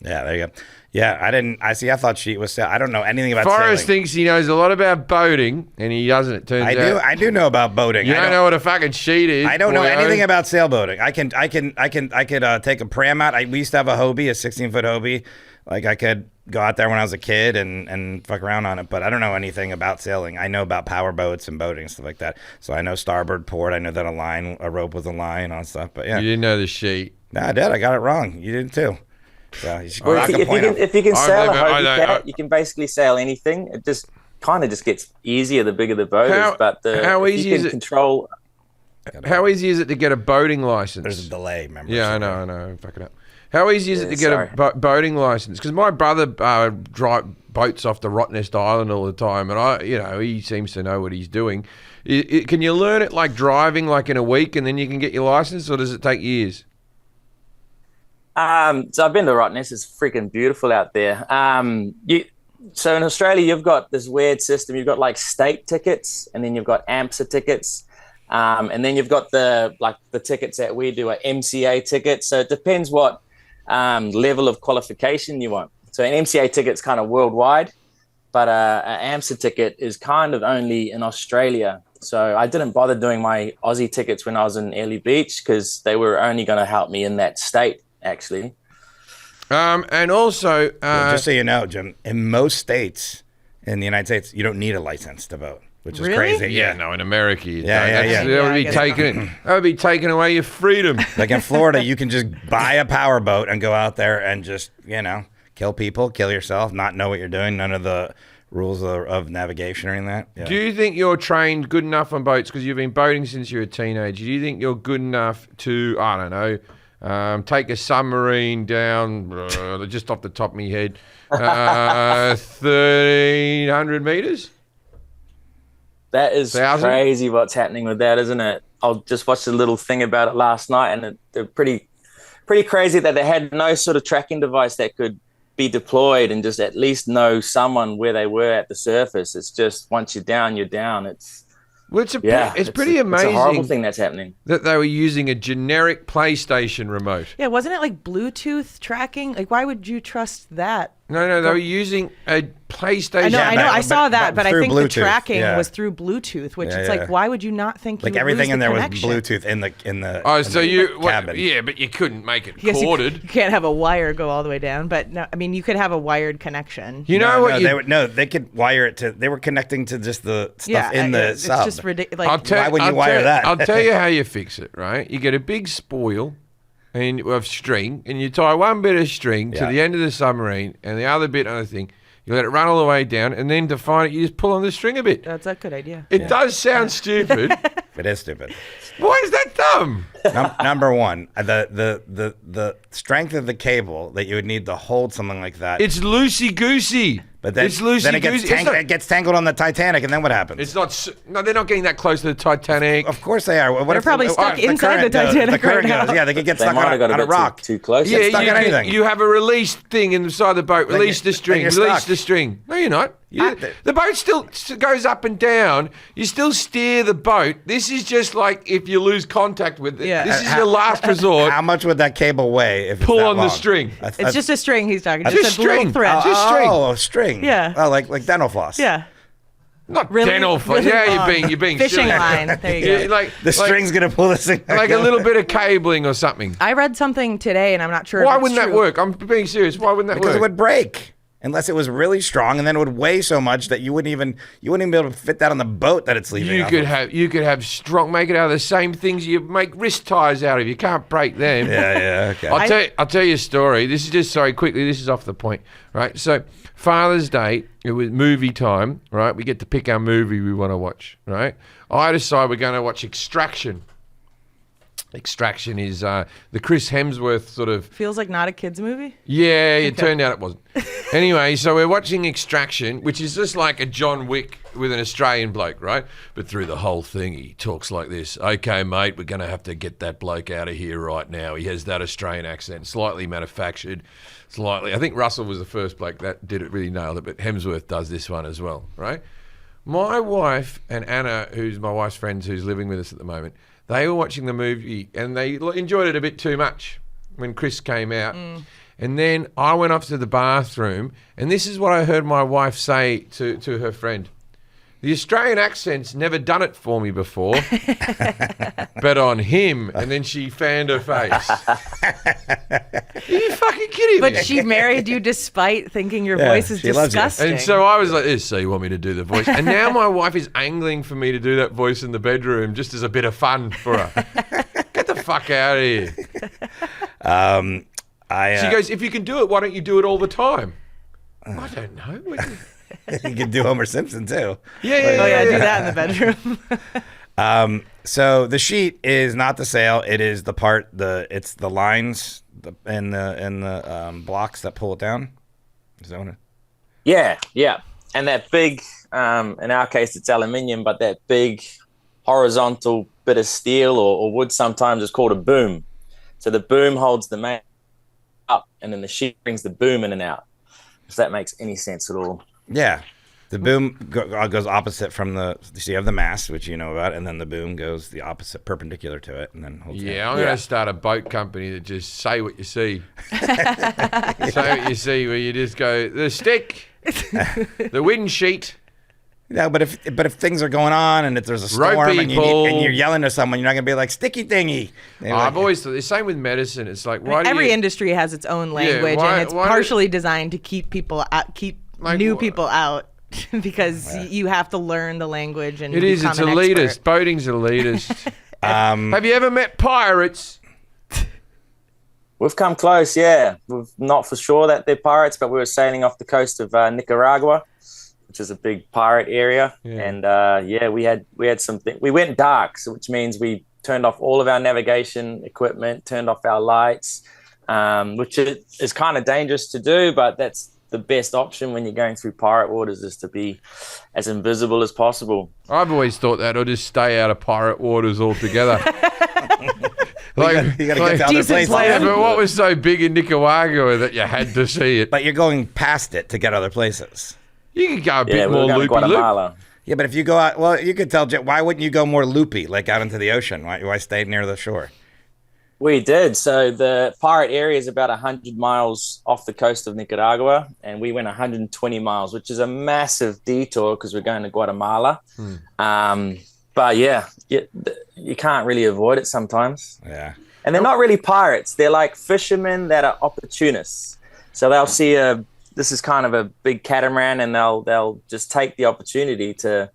Yeah, there you go. Yeah, I thought she was. I don't know anything about Forrest sailing. thinks he knows a lot about boating, and he doesn't. It turns out. I do know about boating. You don't know what a fucking sheet is. I don't know boyo. anything about sailboating. I could take a pram out. We used to have a Hobie, a 16-foot Hobie. Like I could go out there when I was a kid and fuck around on it, but I don't know anything about sailing. I know about power boats and boating and stuff like that. So I know starboard port. I know that a rope with a line and all that stuff. But yeah, You didn't know the sheet. no, I did. I got it wrong. You did too. So you should Well, rock a point up. if you can sail a never- I Hobie don't- cat, you can basically sail anything. It just kind of just gets easier the bigger the boat is. But how if easy you is can it- control. How easy is it to get a boating license? There's a delay, remember? Yeah, I know. I'm fucking up. How easy is it to get sorry. a boating license? Because my brother drives boats off the Rottnest Island all the time, and he seems to know what he's doing. Can you learn it like driving, like in a week, and then you can get your license, or does it take years? So I've been to Rottnest. It's freaking beautiful out there. So in Australia, you've got this weird system. You've got like state tickets, and then you've got AMSA tickets, and then you've got the tickets that we do are MCA tickets. So it depends what level of qualification you want. So an MCA ticket's kind of worldwide, but an AMSA ticket is kind of only in Australia. So I didn't bother doing my Aussie tickets when I was in Airlie Beach because they were only going to help me in that state, actually. And also, Just so you know, Jim, in most states in the United States, you don't need a license to vote, which is Really? crazy. yeah, no, in America, you Yeah, don't. yeah, yeah. That would be I guess that would be taking away your freedom. Like in Florida, you can just buy a power boat and go out there and just, kill people, kill yourself, not know what you're doing, none of the rules of navigation or anything like that. Yeah. Do you think you're trained good enough on boats because you've been boating since you were a teenager? Do you think you're good enough to, I don't know, take a submarine down, just off the top of my head, 1,300 meters? That is 1,000? crazy what's happening with that, isn't it? I just watched a little thing about it last night, and they're pretty crazy that they had no sort of tracking device that could be deployed and just at least know someone where they were at the surface. It's just once you're down, you're down. It's Pretty amazing. It's a horrible thing that's happening. That they were using a generic PlayStation remote. Yeah, wasn't it like Bluetooth tracking? Like, why would you trust that? No, they were using a PlayStation. I know, I saw that, but I through think the Bluetooth, tracking yeah. was through Bluetooth, which it's yeah. like, why would you not think you Like would everything lose in the there was connection? Bluetooth in the Oh, so cabin. yeah, but you couldn't make it I guess you corded. can't have a wire go all the way down, but no, I mean, you could have a wired connection. You know what? They could wire it to. They were connecting to just the stuff in the it's sub. just ridiculous. I'll tell, Why would you I'll wire tell- that? I'll tell you how you fix it. Right, you get a big spoil of string, and you tie one bit of string to Yeah. the end of the submarine, and the other bit on the thing. You let it run all the way down, and then to find it, you just pull on the string a bit. That's a good idea. It does sound stupid. It is stupid. Why is that dumb? Number one, the strength of the cable that you would need to hold something like that. It's loosey goosey. But then, it's loosey then it gets, goosey. it gets tangled on the Titanic, and then what happens? It's not. No, they're not getting that close to the Titanic. Of course they are. What They're if probably stuck inside the Titanic the current right now. goes? Yeah, they could get They stuck might on have got a a bit rock. too close. Yeah, stuck on anything. you have a release thing inside the boat. Release the string. you're Release stuck. the string. No, you're not. The boat still goes up and down. You still steer the boat. This is just like if you lose contact with it. Yeah. This is your last resort. How much would that cable weigh if Pull it's that on the long? string. It's just a string he's talking. Just Just a little string. thread. Just string. Oh, string. Yeah. Oh, like dental floss. Yeah. Not Really- dental. really Yeah, long. you're being Fishing silly. line. There you Yeah, go. like The string's gonna pull this thing. like a little bit of cabling or something. I read something today, and I'm not sure. Why if it's wouldn't that true. work? I'm being serious. Why wouldn't that because work? it would break unless it was really strong, and then it would weigh so much that you wouldn't even be able to fit that on the boat that it's leaving. You could have strong. Make it out of the same things you make wrist ties out of. You can't break them. Yeah. Okay. I'll tell you a story. This is just quickly. This is off the point, right? So Father's Day, it was movie time, right? We get to pick our movie we want to watch, right? I decide we're going to watch Extraction. Extraction is the Chris Hemsworth sort of... Feels like not a kid's movie? Yeah, it turned out it wasn't. Anyway, so we're watching Extraction, which is just like a John Wick with an Australian bloke, right? But through the whole thing, he talks like this. Okay, mate, we're going to have to get that bloke out of here right now. He has that Australian accent, slightly manufactured, slightly. I think Russell was the first bloke that did it, really nailed it, but Hemsworth does this one as well, right? My wife and Anna, who's my wife's friend who's living with us at the moment, they were watching the movie and they enjoyed it a bit too much when Chris came out. And then I went off to the bathroom, and this is what I heard my wife say to her friend. The Australian accent's never done it for me before, but on him. And then she fanned her face. Are you fucking kidding me? But she married you despite thinking your voice is she loves you. disgusting. And so I was like this, so you want me to do the voice? And now my wife is angling for me to do that voice in the bedroom just as a bit of fun for her. Get the fuck out of here. She goes, if you can do it, why don't you do it all the time? I don't know. You could do Homer Simpson too. Yeah. Do that in the bedroom. So the sheet is not the sail. It is the part. It's the lines and the blocks that pull it down. Is that what it? Yeah. And that big, in our case, it's aluminium, but that big horizontal bit of steel or wood sometimes is called a boom. So the boom holds the main up, and then the sheet brings the boom in and out. If that makes any sense at all. Yeah. The boom goes opposite from so you have the mast, which you know about, and then the boom goes the opposite, perpendicular to it, and then holds it. I'm going to start a boat company that just say what you see. Say what you see, where you just go, the stick, the wind sheet. No, but if things are going on and if there's a storm Ropey and you're yelling to someone, you're not going to be like, sticky thingy. I've always thought the same with medicine. It's like, every industry has its own language, and it's partially designed to keep people out, new people out. Because you have to learn the language and it's elitist. Expert. Boating's elitist. Have you ever met pirates? We've come close, yeah. We've not for sure that they're pirates, but we were sailing off the coast of Nicaragua, which is a big pirate area. Yeah. And we had something. We went dark, which means we turned off all of our navigation equipment, turned off our lights, which is kind of dangerous to do, but that's the best option when you're going through pirate waters, is to be as invisible as possible. I've always thought that, or just stay out of pirate waters altogether. You got to get to other places. Yeah, but what was so big in Nicaragua that you had to see it? But you're going past it to get other places. You could go a bit more loopy-loop. Yeah, but if you go out, well, you could tell, why wouldn't you go more loopy, like out into the ocean? Why stay near the shore? We did. So the pirate area is about 100 miles off the coast of Nicaragua, and we went 120 miles, which is a massive detour because we're going to Guatemala. But yeah, you can't really avoid it sometimes. Yeah. And they're not really pirates. They're like fishermen that are opportunists. So they'll see this is kind of a big catamaran, and they'll just take the opportunity to,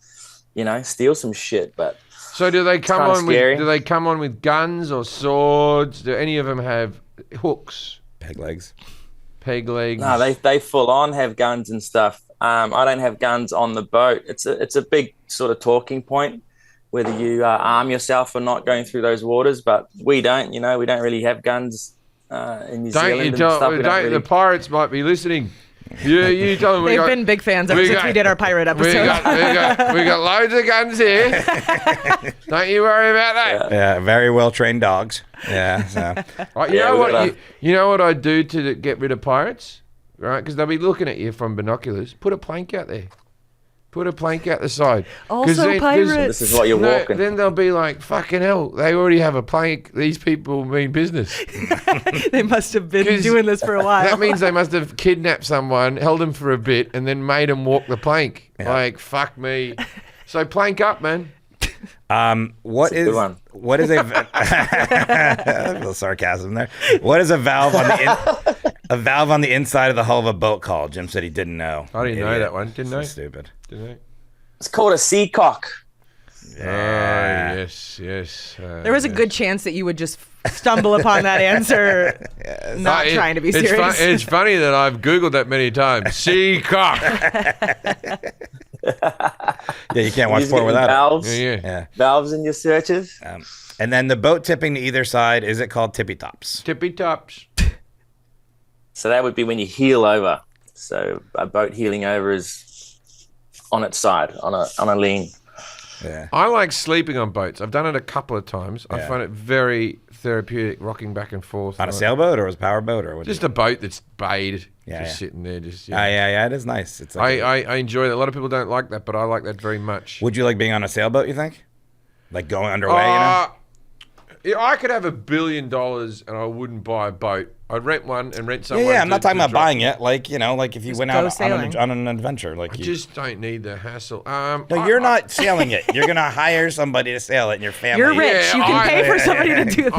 steal some shit. But so do they come on with guns or swords? Do any of them have hooks? Peg legs. No, they full on have guns and stuff. I don't have guns on the boat. It's a big sort of talking point whether you arm yourself or not going through those waters, but we don't. We don't really have guns in New Zealand. The pirates might be listening. You tell them. They've been big fans ever since we did our pirate episode. We got loads of guns here. Don't you worry about that. Yeah, very well trained dogs. Yeah. So. You know what I do to get rid of pirates, right? Because they'll be looking at you from binoculars. Put a plank out there. Put a plank out the side. Also pirates. This is what you're walking. Then they'll be like, fucking hell, they already have a plank. These people mean business. They must have been doing this for a while. That means they must have kidnapped someone, held them for a bit, and then made them walk the plank. Yeah. Like, fuck me. So plank up, man. What is a little sarcasm there? What is a valve on the inside of the hull of a boat called? Jim said he didn't know. I didn't know that one. Didn't know. Stupid. Didn't know. It's called a seacock. Yeah. Oh, yes. There was a good chance that you would just stumble upon that answer, not trying to be serious. It's funny that I've Googled that many times. Seacock. Yeah, you can't watch porn without valves. it. Valves in your searches. And then the boat tipping to either side, is it called tippy tops? Tippy tops. So that would be when you heel over. So a boat heeling over is on its side, on a lean. Yeah. I like sleeping on boats. I've done it a couple of times. I Yeah. find it very therapeutic, rocking back and forth. On a sailboat or a power boat or what? Just a boat that's bayed, Yeah, just yeah. sitting there. Just Yeah, it is nice. It's like I enjoy it. A lot of people don't like that, but I like that very much. Would you like being on a sailboat, you think? Like going underway, you know? Yeah, I could have $1 billion and I wouldn't buy a boat. I'd rent one and rent someone. Yeah, I'm not talking to about drive. buying it. Like, you know, like if you went go out sailing. on an adventure. Like I just don't need the hassle. No, you're not sailing it. You're going to hire somebody to sail it and your family. You're rich. Yeah, You can I- pay for somebody to do this.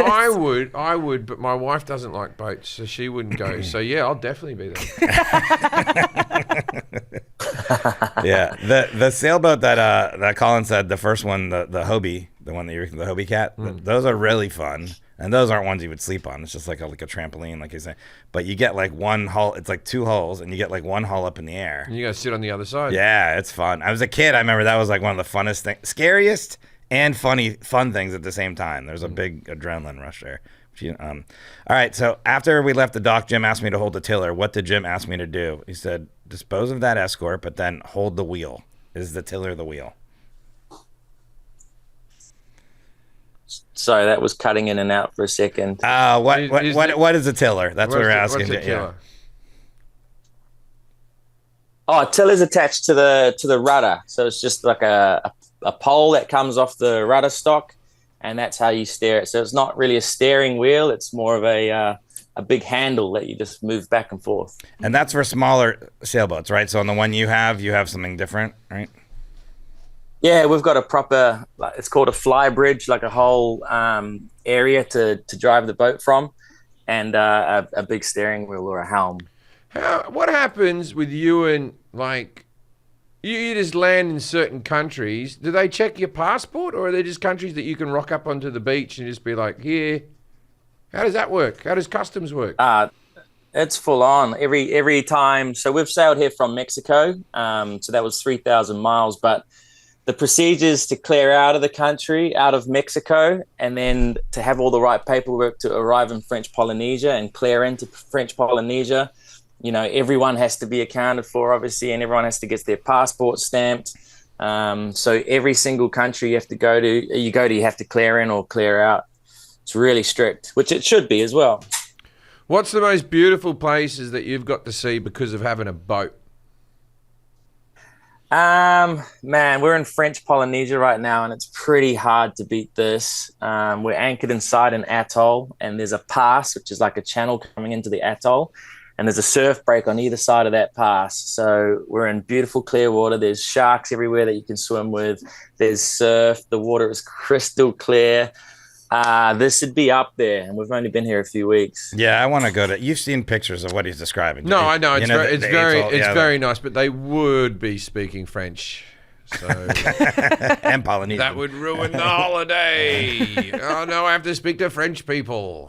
I would, but my wife doesn't like boats, so she wouldn't go. So yeah, I'll definitely be there. Yeah, the sailboat that Colin said, the first one, the Hobie, the one that you're the Hobie cat, those are really fun. And those aren't ones you would sleep on. It's just like a trampoline, like you say. But you get like one hull. It's like 2 hulls, and you get like one hull up in the air. And you gotta sit on the other side. Yeah, it's fun. I was a kid. I remember that was like one of the funnest things, scariest and fun things at the same time. There's a big adrenaline rush there. All right, so after we left the dock, Jim asked me to hold the tiller. What did Jim ask me to do? He said, dispose of that escort, but then hold the wheel. Is the tiller the wheel? Sorry, that was cutting in and out for a second. What is a tiller? That's what we're asking. What's a killer? Yeah. Oh, tiller's attached to the rudder, so it's just like a pole that comes off the rudder stock, and that's how you steer it. So it's not really a steering wheel; it's more of a big handle that you just move back and forth. And that's for smaller sailboats, right? So on the one you have something different, right? Yeah, we've got a proper, it's called a fly bridge, like a whole area to drive the boat from, and a big steering wheel or a helm. What happens with you and like you just land in certain countries? Do they check your passport, or are they just countries that you can rock up onto the beach and just be like, here? How does that work? How does customs work? It's full on every time. So we've sailed here from Mexico, so that was 3,000 miles, but the procedures to clear out of the country, out of Mexico, and then to have all the right paperwork to arrive in French Polynesia and clear into French Polynesia. You know, everyone has to be accounted for, obviously, and everyone has to get their passport stamped. So every single country you have to go to, you have to clear in or clear out. It's really strict, which it should be as well. What's the most beautiful places that you've got to see because of having a boat? Man, we're in French Polynesia right now, and it's pretty hard to beat this. We're anchored inside an atoll, and there's a pass, which is like a channel coming into the atoll, and there's a surf break on either side of that pass. So we're in beautiful clear water. There's sharks everywhere that you can swim with. There's surf. The water is crystal clear. This would be up there, and we've only been here a few weeks. Yeah, I want to go to. You've seen pictures of what he's describing. No, I know. It's the very nice, but they would be speaking French. So and Polynesian. that would ruin the holiday. Oh, no, I have to speak to French people.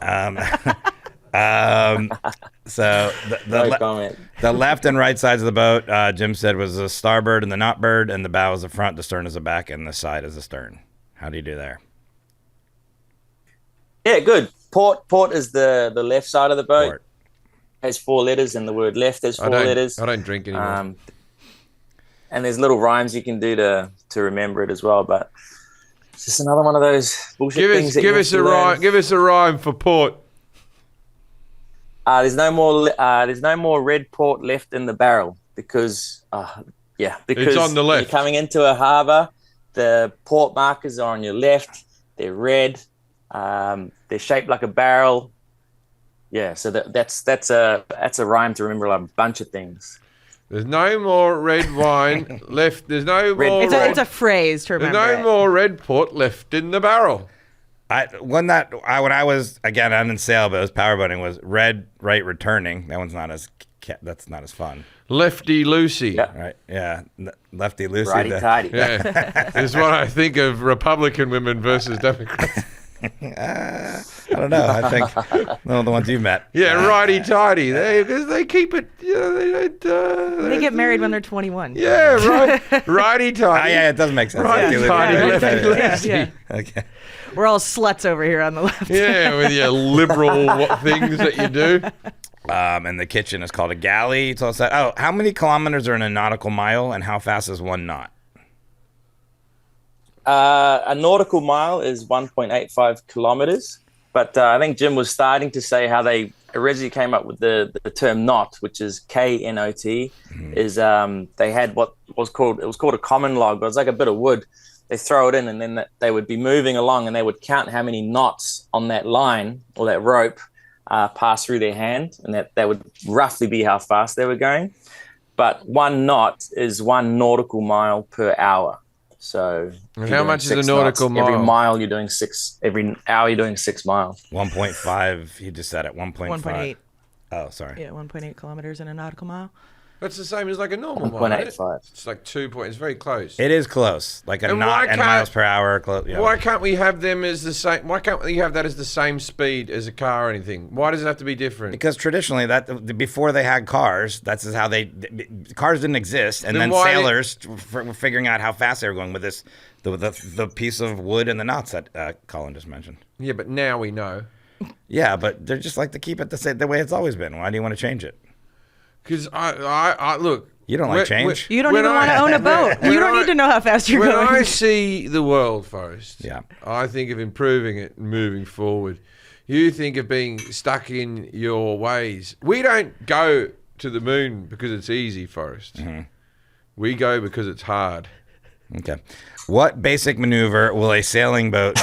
So No comment. the left and right sides of the boat, Jim said, was the starboard and the knotbird, and the bow is the front, the stern is the back, and the side is the stern. How do you do there? Yeah, good. Port is the left side of the boat. Port. Has 4 letters, and the word left has 4 letters. I don't drink anymore. And there's little rhymes you can do to remember it as well. But it's just another one of those bullshit things. Give us a rhyme. Give us a rhyme for port. There's no more red port left in the barrel because It's on the left. You're coming into a harbour. The port markers are on your left. They're red. They're shaped like a barrel. Yeah, so that's a rhyme to remember a bunch of things. There's no more red wine left. There's no more. It's a phrase to remember. There's no more red port left in the barrel. When I was, again, I didn't sail, but it was powerboating, was red right returning. That one's not as fun. Lefty loosey. Yeah. Right? Yeah. Lefty loosey. Righty tighty. Yeah, is what I think of Republican women versus Democrats. I don't know. I think no, the ones you met. Yeah, righty-tighty. They keep it, they don't... They get married when they're 21. Yeah, right. Righty-tighty. Yeah, it does make sense. Righty-tighty, Yeah. lefty-loosey. Yeah. Okay. We're all sluts over here on the left. Yeah, with your liberal things that you do. And the kitchen is called a galley. It's all set. Oh, how many kilometers are in a nautical mile, and how fast is one knot? A nautical mile is 1.85 kilometers. But I think Jim was starting to say how they originally came up with the term knot, which is K-N-O-T, is they had what was called a common log, but it was like a bit of wood. They throw it in, and then they would be moving along, and they would count how many knots on that line or that rope pass through their hand, and that would roughly be how fast they were going. But one knot is 1 nautical mile per hour. So how much is a nautical mile? Every mile you're doing 6. Every hour you're doing 6 miles. 1.5. He just said it. 1.5. 1.8. Oh, sorry. Yeah, 1.8 kilometers in a nautical mile. That's the same as like a normal mile. 1.85. It's like 2 points. It's very close. It is close. Like a And knot and miles per hour. Yeah. Why can't we have them as the same? Why can't we have that as the same speed as a car or anything? Why does it have to be different? Because traditionally, that before they had cars, that's how cars didn't exist, and Then then why- sailors were figuring out how fast they were going with this the piece of wood and the knots that Colin just mentioned. Yeah, but now we know. Yeah, but they're just like to keep it the way it's always been. Why do you want to change it? Because I look. You don't like change? You don't when even want to own a boat. You don't need to know how fast you're when going. I see the world, Forrest, Yeah. I think of improving it and moving forward. You think of being stuck in your ways. We don't go to the moon because it's easy, Forrest. We go because it's hard. Okay. What basic maneuver will a sailing boat...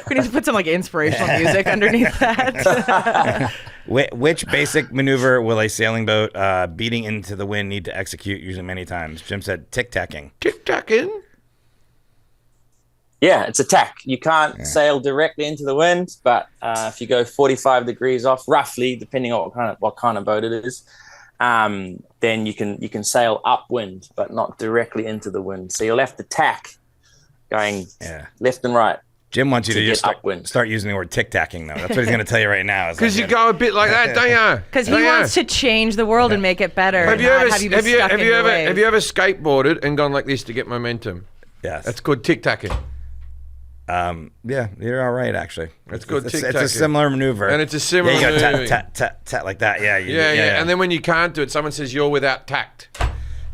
We need to put some like inspirational music underneath that. Which basic maneuver will a sailing boat beating into the wind need to execute usually many times? Jim said tic-tacking. Tic-tacking? Yeah, it's a tack. You can't sail directly into the wind, but if you go 45 degrees off, roughly, depending on what kind of boat it is, then you can sail upwind, but not directly into the wind. So you'll have to tack going left and right. Jim wants you to just upwind. start using the word tic-tacking, though. That's what he's going to tell you right now. Because you go a bit like that, don't you? Because he wants to change the world and make it better. Have you ever skateboarded and gone like this to get momentum? Yes. That's called tic-tacking. Yeah, you're all right, actually. That's good It's tic-tacking. a similar maneuver. And it's a similar you go moving. tat like that. Yeah, Yeah. And then when you can't do it, someone says you're without tact.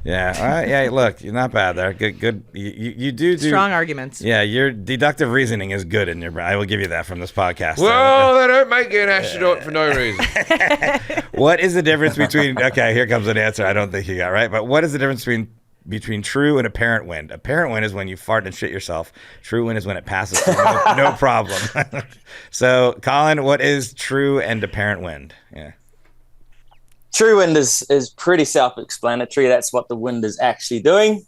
Yeah, look, you're not bad there. Good. You do Strong arguments. Yeah, your deductive reasoning is good in your brain. I will give you that from this podcast. Well, they don't make you an astronaut for no reason. What is the difference between... Okay, here comes an answer I don't think you got right. But what is the difference between true and apparent wind? Apparent wind is when you fart and shit yourself. True wind is when it passes through, no problem. So, Colin, what is true and apparent wind? Yeah. True wind is pretty self-explanatory. That's what the wind is actually doing.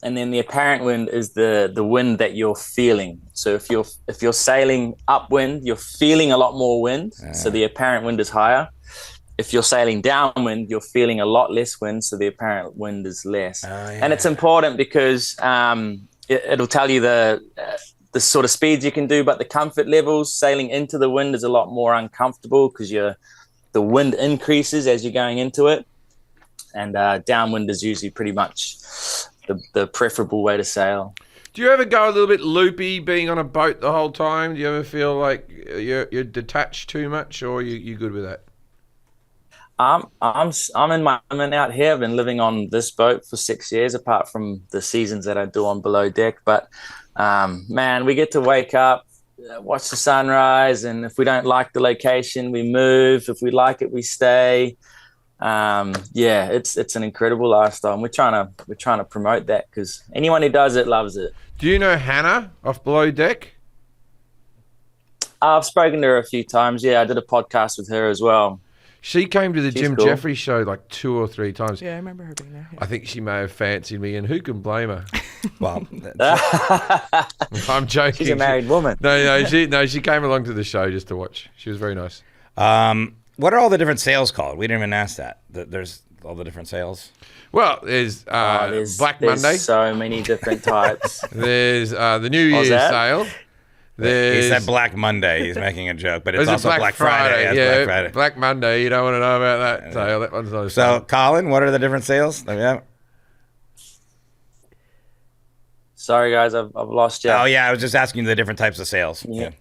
And then the apparent wind is the wind that you're feeling. So if you're sailing upwind, you're feeling a lot more wind. So the apparent wind is higher. If you're sailing downwind, you're feeling a lot less wind. So the apparent wind is less. And it's important because it'll tell you the sort of speeds you can do, but the comfort levels. Sailing into the wind is a lot more uncomfortable because the wind increases as you're going into it, and downwind is usually pretty much the preferable way to sail. Do you ever go a little bit loopy being on a boat the whole time? Do you ever feel like you're detached too much, or you good with that? I'm in my element out here. I've been living on this boat for 6 years, apart from the seasons that I do on below deck. But man, we get to wake up, watch the sunrise, and if we don't like the location, we move. If we like it, we stay. It's an incredible lifestyle, and we're trying to promote that because anyone who does it loves it. Do you know Hannah off below deck? I've spoken to her a few times. Yeah, I did a podcast with her as well. She came to the She's Jim cool. Jefferies show like 2 or 3 times. Yeah, I remember her being there. Yeah. I think she may have fancied me, and who can blame her? Well, I'm joking. She's a married woman. No, she came along to the show just to watch. She was very nice. what are all the different sales called? We didn't even ask that. There's all the different sales. Well, there's Black Monday. So many different types. There's the New Year's that? sale. He said Black Monday. He's making a joke, but it's There's also a Black Friday. Yeah, Yeah, Black Friday. Black Monday. You don't want to know about that sale. That one's not So, Colin, what are the different sales? Yeah. Sorry, guys, I've lost you. Oh, yeah, I was just asking you the different types of sales. Yeah.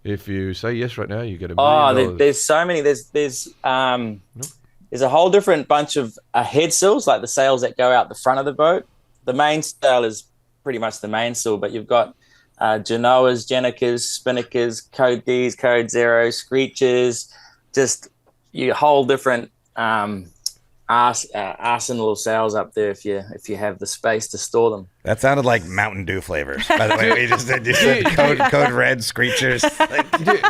If you say yes right now, you get $1 million. There's so many. There's a whole different bunch of head sails, like the sails that go out the front of the boat. The main sail is pretty much the main sail, but you've got Genoas, Jenicas, Spinnakers, Code Ds, Code Zeros, Screeches, just you whole different arsenal of sails up there if you have the space to store them. That sounded like Mountain Dew flavors. By the way, you said Code Red, Screechers.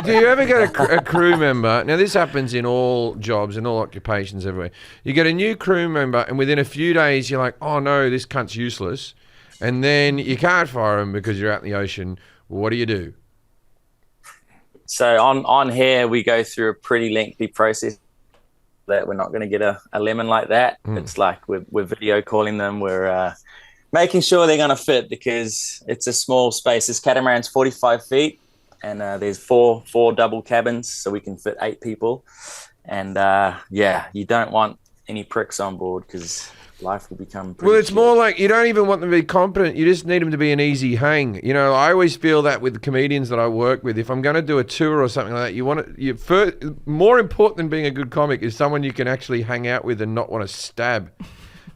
Do you ever get a crew member? Now, this happens in all jobs, in all occupations everywhere. You get a new crew member, and within a few days, you're like, oh, no, this cunt's useless. And then you can't fire him because you're out in the ocean. Well, what do you do? So on here, we go through a pretty lengthy process that we're not going to get a lemon like that. It's like we're video calling them. We're making sure they're going to fit because it's a small space. This catamaran's 45 feet and there's four double cabins, so we can fit 8 people. And you don't want any pricks on board because life will become pretty it's more like you don't even want them to be competent. You just need them to be an easy hang. You know, I always feel that with the comedians that I work with. If I'm going to do a tour or something like that, you want to. More important than being a good comic is someone you can actually hang out with and not want to stab.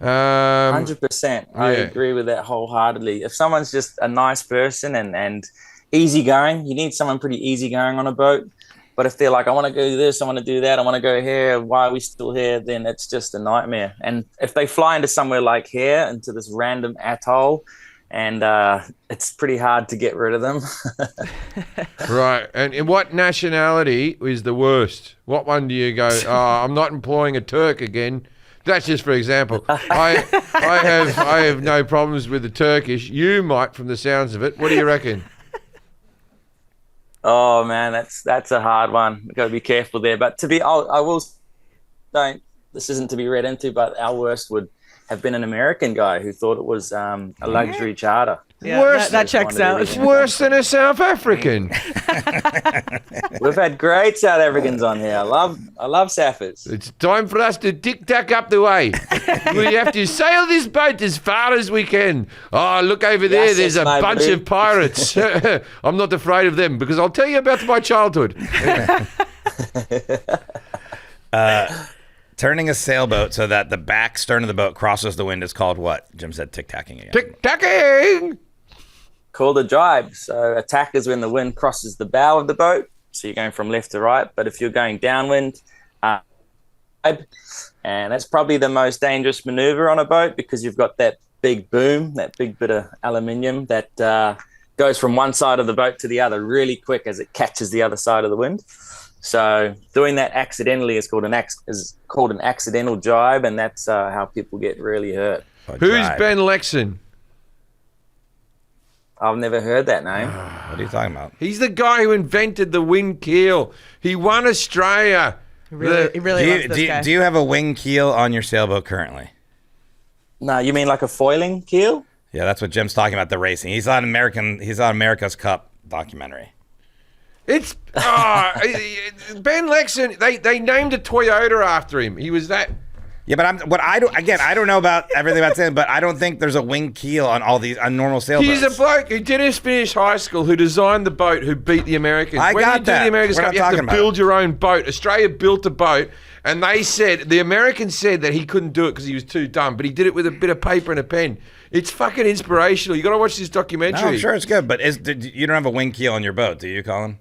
100%. I agree with that wholeheartedly. If someone's just a nice person and easygoing, you need someone pretty easygoing on a boat. But if they're like, I want to do this, I want to do that, I want to go here, why are we still here? Then it's just a nightmare. And if they fly into somewhere like here, into this random atoll, and it's pretty hard to get rid of them. Right. And what nationality is the worst? What one do you go, I'm not employing a Turk again? That's just for example. I have no problems with the Turkish. You might, from the sounds of it. What do you reckon? Oh man, that's a hard one. We've got to be careful there. But this isn't to be read into, but our worst would have been an American guy who thought it was a luxury charter. Yeah, Worse, that checks out. It's worse than a South African. We've had great South Africans on here. I love Saffers. It's time for us to tic-tac up the way. We have to sail this boat as far as we can. Oh, look over there. Yes, there's a my bunch blue. of pirates. I'm not afraid of them because I'll tell you about my childhood. Turning a sailboat so that the back stern of the boat crosses the wind is called what? Jim said tic-tacking again. Tic-tacking! Called a jibe. So a tack is when the wind crosses the bow of the boat. So you're going from left to right. But if you're going downwind, and that's probably the most dangerous maneuver on a boat because you've got that big boom, that big bit of aluminium that goes from one side of the boat to the other really quick as it catches the other side of the wind. So doing that accidentally is called an accidental jibe, and that's how people get really hurt. Who's Ben Lexon? I've never heard that name. What are you talking about? He's the guy who invented the wing keel. He won Australia. He really loves this guy. Do you have a wing keel on your sailboat currently? No, you mean like a foiling keel? Yeah, that's what Jim's talking about, the racing. He's on America's Cup documentary. It's Ben Lexon. They named a Toyota after him. He was that. Yeah, but I don't know about everything about sailing, but I don't think there's a wing keel on all these on normal sailboats. He's a bloke who didn't finish high school, who designed the boat, who beat the Americans. I when got you that. do the America's We're Cup, not you have to talking about build it. your own boat. Australia built a boat, and they said the Americans said that he couldn't do it because he was too dumb, but he did it with a bit of paper and a pen. It's fucking inspirational. You got to watch this documentary. No, I'm sure it's good, but you don't have a wing keel on your boat, do you, Colin?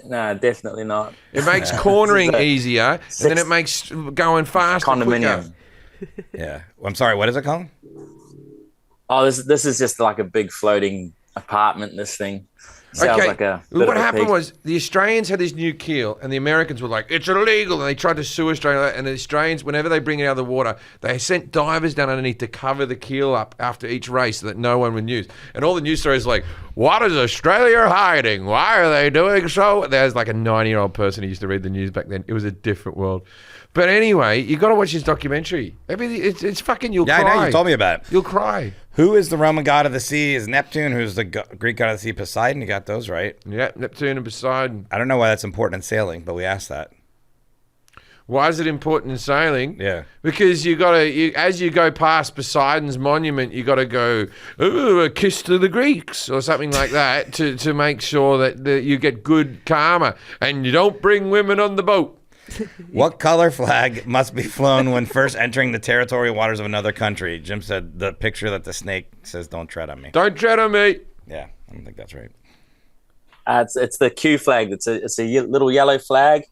No, definitely not. It makes cornering easier, and then it makes going faster. Condominium. Quicker. Yeah. I'm sorry, what is it, Colin? Oh, this is just like a big floating apartment, this thing. Sounds like a bit what of a happened pig. was the Australians had this new keel, and the Americans were like, "It's illegal," and they tried to sue Australia. And the Australians, whenever they bring it out of the water, they sent divers down underneath to cover the keel up after each race so that no one would use. And all the news stories like, "What is Australia hiding? Why are they doing so?" There's like a 90-year-old person who used to read the news back then. It was a different world. But anyway, you got to watch this documentary. I mean, it's fucking. You'll cry. I know you told me about it. You'll cry. Who is the Roman god of the sea? Is Neptune. Who's the Greek god of the sea? Poseidon. You got those right. Yeah, Neptune and Poseidon. I don't know why that's important in sailing, but we asked that. Why is it important in sailing? Yeah. Because as you go past Poseidon's monument, you got to go, ooh, a kiss to the Greeks or something like that to make sure that you get good karma and you don't bring women on the boat. What color flag must be flown when first entering the territorial waters of another country? Jim said the picture that the snake says, "Don't tread on me." Don't tread on me. Yeah, I don't think that's right. It's the Q flag. It's a little yellow flag,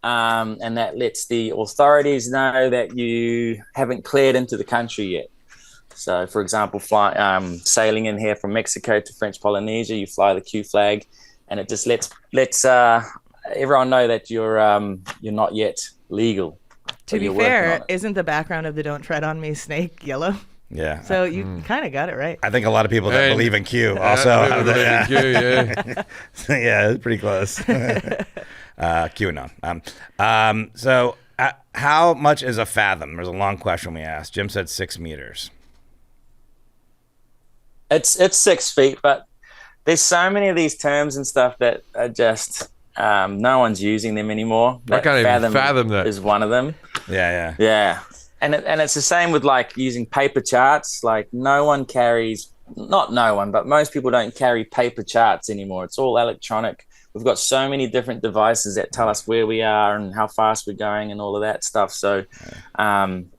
and that lets the authorities know that you haven't cleared into the country yet. So, for example, sailing in here from Mexico to French Polynesia, you fly the Q flag, and it just lets everyone know that you're not yet legal. To be fair, isn't the background of the "Don't Tread on Me" snake yellow? Yeah. So you kind of got it right. I think a lot of people that believe in Q also have believe in Q, yeah. Yeah, it's pretty close. QAnon. So how much is a fathom? There's a long question we asked. Jim said 6 meters. It's 6 feet, but there's so many of these terms and stuff that are just no one's using them anymore. I can't even fathom that. Is one of them. Yeah. And it's the same with like using paper charts. Like not no one, but most people don't carry paper charts anymore. It's all electronic. We've got so many different devices that tell us where we are and how fast we're going and all of that stuff. So, when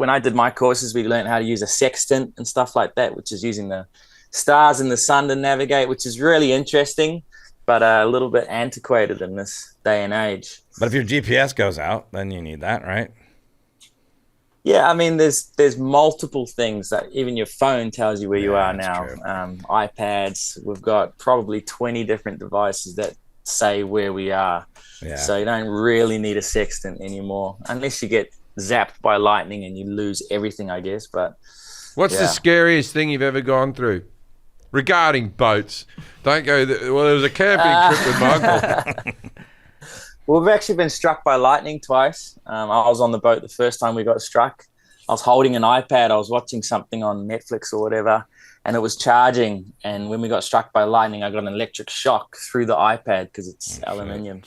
I did my courses, we learned how to use a sextant and stuff like that, which is using the stars and the sun to navigate, which is really interesting, but a little bit antiquated in this day and age. But if your GPS goes out, then you need that, right? Yeah, I mean, there's multiple things that even your phone tells you where you are now. True. iPads, we've got probably 20 different devices that say where we are. Yeah. So you don't really need a sextant anymore, unless you get zapped by lightning and you lose everything, I guess. But what's the scariest thing you've ever gone through regarding boats? Don't go. There was a camping trip with my uncle. Well, we've actually been struck by lightning twice. I was on the boat the first time we got struck. I was holding an iPad. I was watching something on Netflix or whatever, and it was charging. And when we got struck by lightning, I got an electric shock through the iPad because it's aluminium.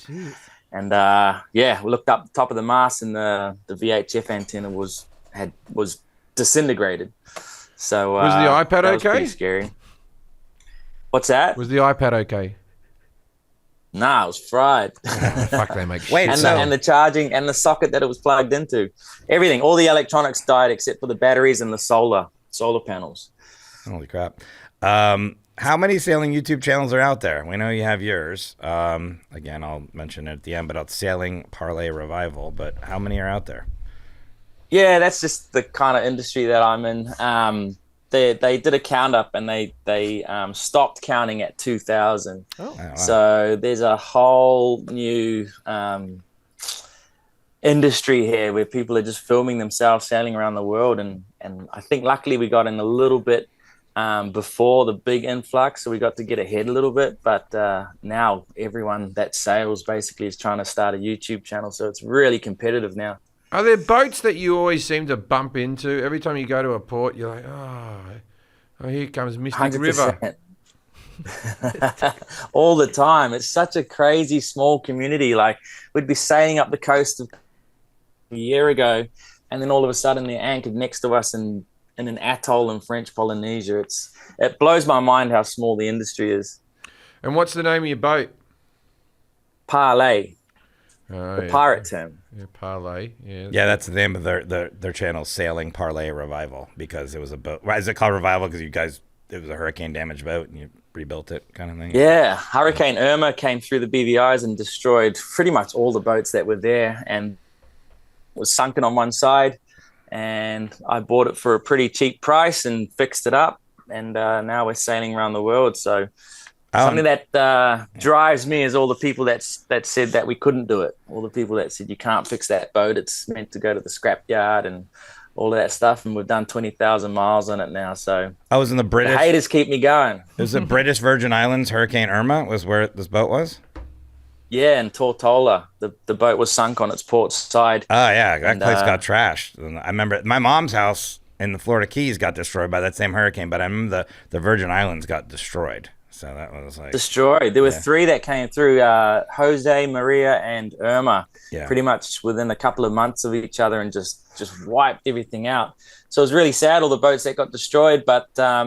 And we looked up the top of the mast, and the VHF antenna was disintegrated. So was the iPad that was okay? pretty scary. What's that? Was the iPad okay? Nah, it was fried. Fuck, they make Wait, shit. And the charging and the socket that it was plugged into, everything, all the electronics died except for the batteries and the solar panels. Holy crap. How many sailing YouTube channels are out there? We know you have yours. Again, I'll mention it at the end, but it's Sailing Parlay Revival. But how many are out there? Yeah, that's just the kind of industry that I'm in. They did a count up and they stopped counting at 2,000. Oh. Wow. So there's a whole new industry here where people are just filming themselves sailing around the world, and I think luckily we got in a little bit before the big influx, so we got to get ahead a little bit. But now everyone that sails basically is trying to start a YouTube channel, so it's really competitive now. Are there boats that you always seem to bump into every time you go to a port? You're like, oh, here comes Mystic 100%. River. All the time. It's such a crazy small community. Like, we'd be sailing up the coast a year ago, and then all of a sudden they're anchored next to us in an atoll in French Polynesia. It blows my mind how small the industry is. And what's the name of your boat? Parlay, Oh, the pirate term. Yeah, Parlay. Yeah. Yeah, that's the name of their channel, Sailing Parlay Revival, because it was a boat. Why is it called Revival? Because it was a hurricane damaged boat and you rebuilt it, kind of thing. Yeah, Hurricane Irma came through the BVIs and destroyed pretty much all the boats that were there, and was sunken on one side. And I bought it for a pretty cheap price and fixed it up, and now we're sailing around the world. So something that drives me is all the people that said that we couldn't do it. All the people that said you can't fix that boat. It's meant to go to the scrapyard and all of that stuff. And we've done 20,000 miles on it now. So I was in the British. The haters keep me going. It was the British Virgin Islands. Hurricane Irma was where this boat was. Yeah, in Tortola, the boat was sunk on its port side. Oh yeah, that place got trashed. And I remember my mom's house and the Florida Keys got destroyed by that same hurricane, but I remember the Virgin Islands got destroyed. So that was like destroyed. There were three that came through: Jose, Maria, and Irma. Yeah. Pretty much within a couple of months of each other, and just wiped everything out. So it was really sad, all the boats that got destroyed. But there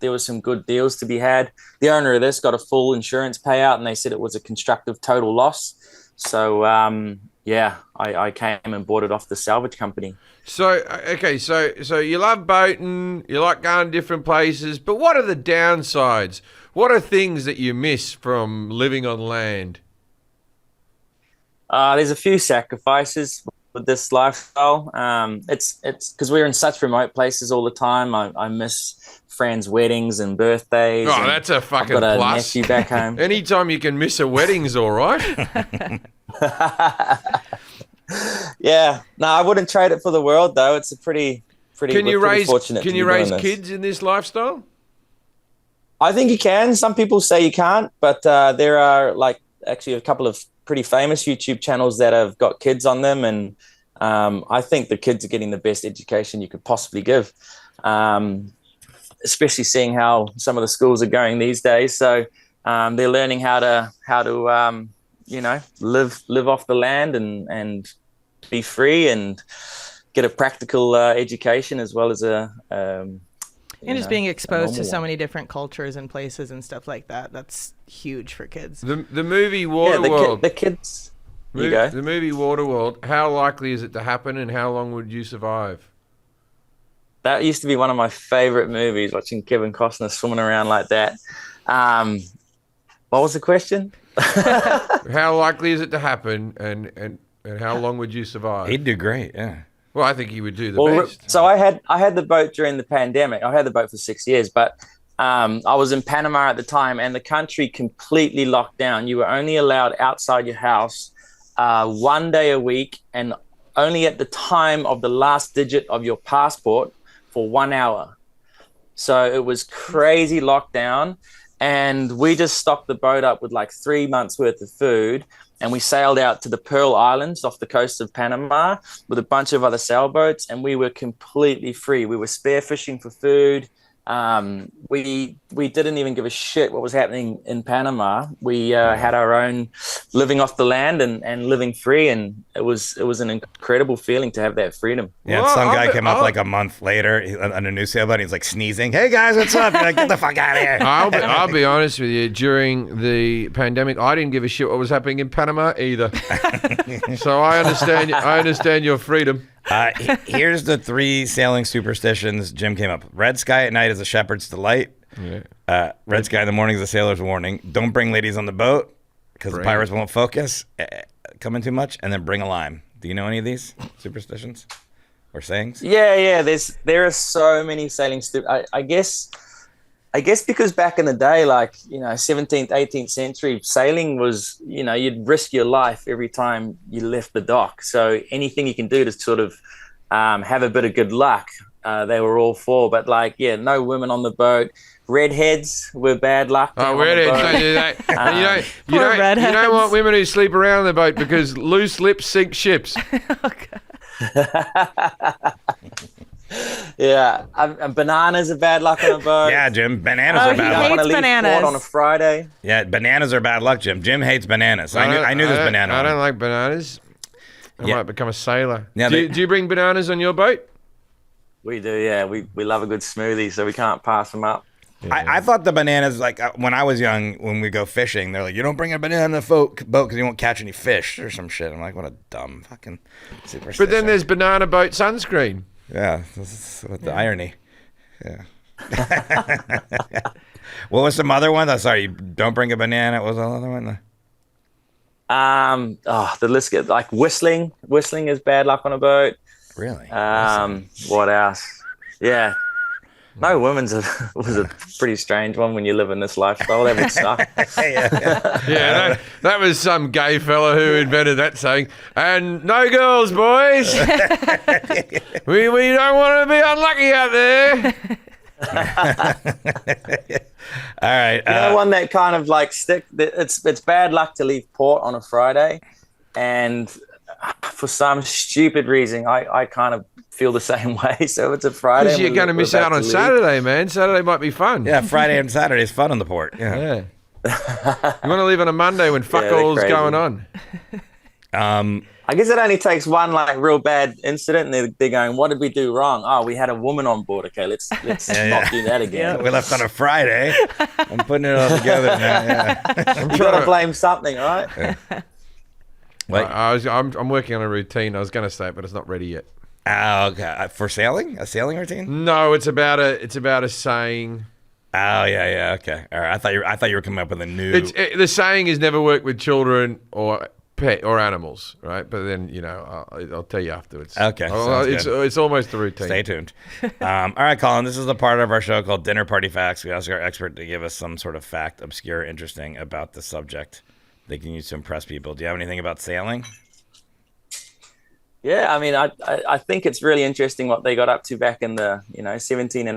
were some good deals to be had. The owner of this got a full insurance payout, and they said it was a constructive total loss. So I came and bought it off the salvage company. So so you love boating, you like going to different places, but what are the downsides? What are things that you miss from living on land? There's a few sacrifices with this lifestyle. It's because we're in such remote places all the time. I miss friends' weddings and birthdays. Oh, that's a fucking I've got a plus. nephew back home. Anytime you can miss a wedding's all right. Yeah, no, I wouldn't trade it for the world though. It's a pretty Can you pretty raise fortunate Can to you be doing raise this. kids in this lifestyle? I think you can. Some people say you can't, but there are actually a couple of pretty famous YouTube channels that have got kids on them, and I think the kids are getting the best education you could possibly give, especially seeing how some of the schools are going these days. So they're learning how to live off the land and be free and get a practical education as well as and just being exposed to so many different cultures and places and stuff like that. That's huge for kids. The movie Waterworld. The kids. You go. The movie Waterworld. How likely is it to happen, and how long would you survive? That used to be one of my favorite movies, watching Kevin Costner swimming around like that. What was the question? How likely is it to happen, and how long would you survive? he'd do great. Yeah. Well, I think he would do the best. So I had the boat during the pandemic. I had the boat for 6 years, but I was in Panama at the time, and the country completely locked down. You were only allowed outside your house 1 day a week, and only at the time of the last digit of your passport for 1 hour. So it was crazy lockdown, and we just stocked the boat up with like 3 months worth of food. And we sailed out to the Pearl Islands off the coast of Panama with a bunch of other sailboats, and we were completely free. We were spearfishing for food. We didn't even give a shit what was happening in Panama. We had our own living off the land and living free, and it was an incredible feeling to have that freedom. Yeah, Well, some guy I'll came be- up I'll- like a month later on a new sailboat. He's like sneezing. Hey guys, what's up? You're like, get the fuck out of here. I'll be honest with you. During the pandemic, I didn't give a shit what was happening in Panama either. So I understand your freedom. Here's the 3 sailing superstitions Jim came up with. Red sky at night is a shepherd's delight. Yeah. Red sky in the morning is a sailor's warning. Don't bring ladies on the boat because the Great. pirates won't focus. Coming too much. And then bring a lime. Do you know any of these superstitions or sayings? Yeah. There are so many sailing. I guess because back in the day, 17th, 18th century, sailing was, you'd risk your life every time you left the dock. So anything you can do to sort of have a bit of good luck, they were all for. But no women on the boat. Redheads were bad luck. Oh, redheads, don't do that. And you don't want women who sleep around the boat because loose lips sink ships. Yeah, and bananas are bad luck on a boat. Yeah, Jim. Bananas are You bad don't luck. want to leave bananas. port on a Friday. Yeah, bananas are bad luck, Jim. Jim hates bananas. I knew this banana. I one. don't like bananas. I Yeah. might become a sailor. Yeah, do you bring bananas on your boat? We do, yeah. We love a good smoothie, so we can't pass them up. I thought the bananas, when I was young, when we go fishing, they're like, you don't bring a banana in the boat because you won't catch any fish or some shit. I'm like, what a dumb fucking superstition. But then there's banana boat sunscreen. Yeah, this is the irony. Yeah. What was some other one? Sorry, you don't bring a banana. What was the other one? The list gets like whistling. Whistling is bad luck on a boat. Really? What else? Yeah. No, women's was a pretty strange one when you live in this lifestyle. That would suck. Yeah, that was some gay fella who invented that saying. And no girls, boys. we don't want to be unlucky out there. All right. One that kind of stick. It's bad luck to leave port on a Friday, and for some stupid reason, I kind of feel the same way. So it's a Friday. Because you're going to miss out on Saturday, man. Saturday might be fun. Yeah, Friday and Saturday is fun on the port. Yeah. You want to leave on a Monday when fuck all's going on. I guess it only takes one like real bad incident, and they're going, "What did we do wrong? Oh, we had a woman on board. Okay, let's not do that again." We left on a Friday. I'm putting it all together now. Yeah. You got to blame something, right? Yeah. I'm working on a routine. I was going to say it, but it's not ready yet. Oh, okay. For sailing? A sailing routine? No, it's about a saying. Oh, yeah, okay. All right. I thought you were coming up with a new. The saying is never work with children or pet or animals, right? But then I'll tell you afterwards. Okay, it's almost a routine. Stay tuned. All right, Colin. This is the part of our show called Dinner Party Facts. We ask our expert to give us some sort of fact, obscure, interesting about the subject they can use to impress people. Do you have anything about sailing? Yeah, I mean, I think it's really interesting what they got up to back in the 17th and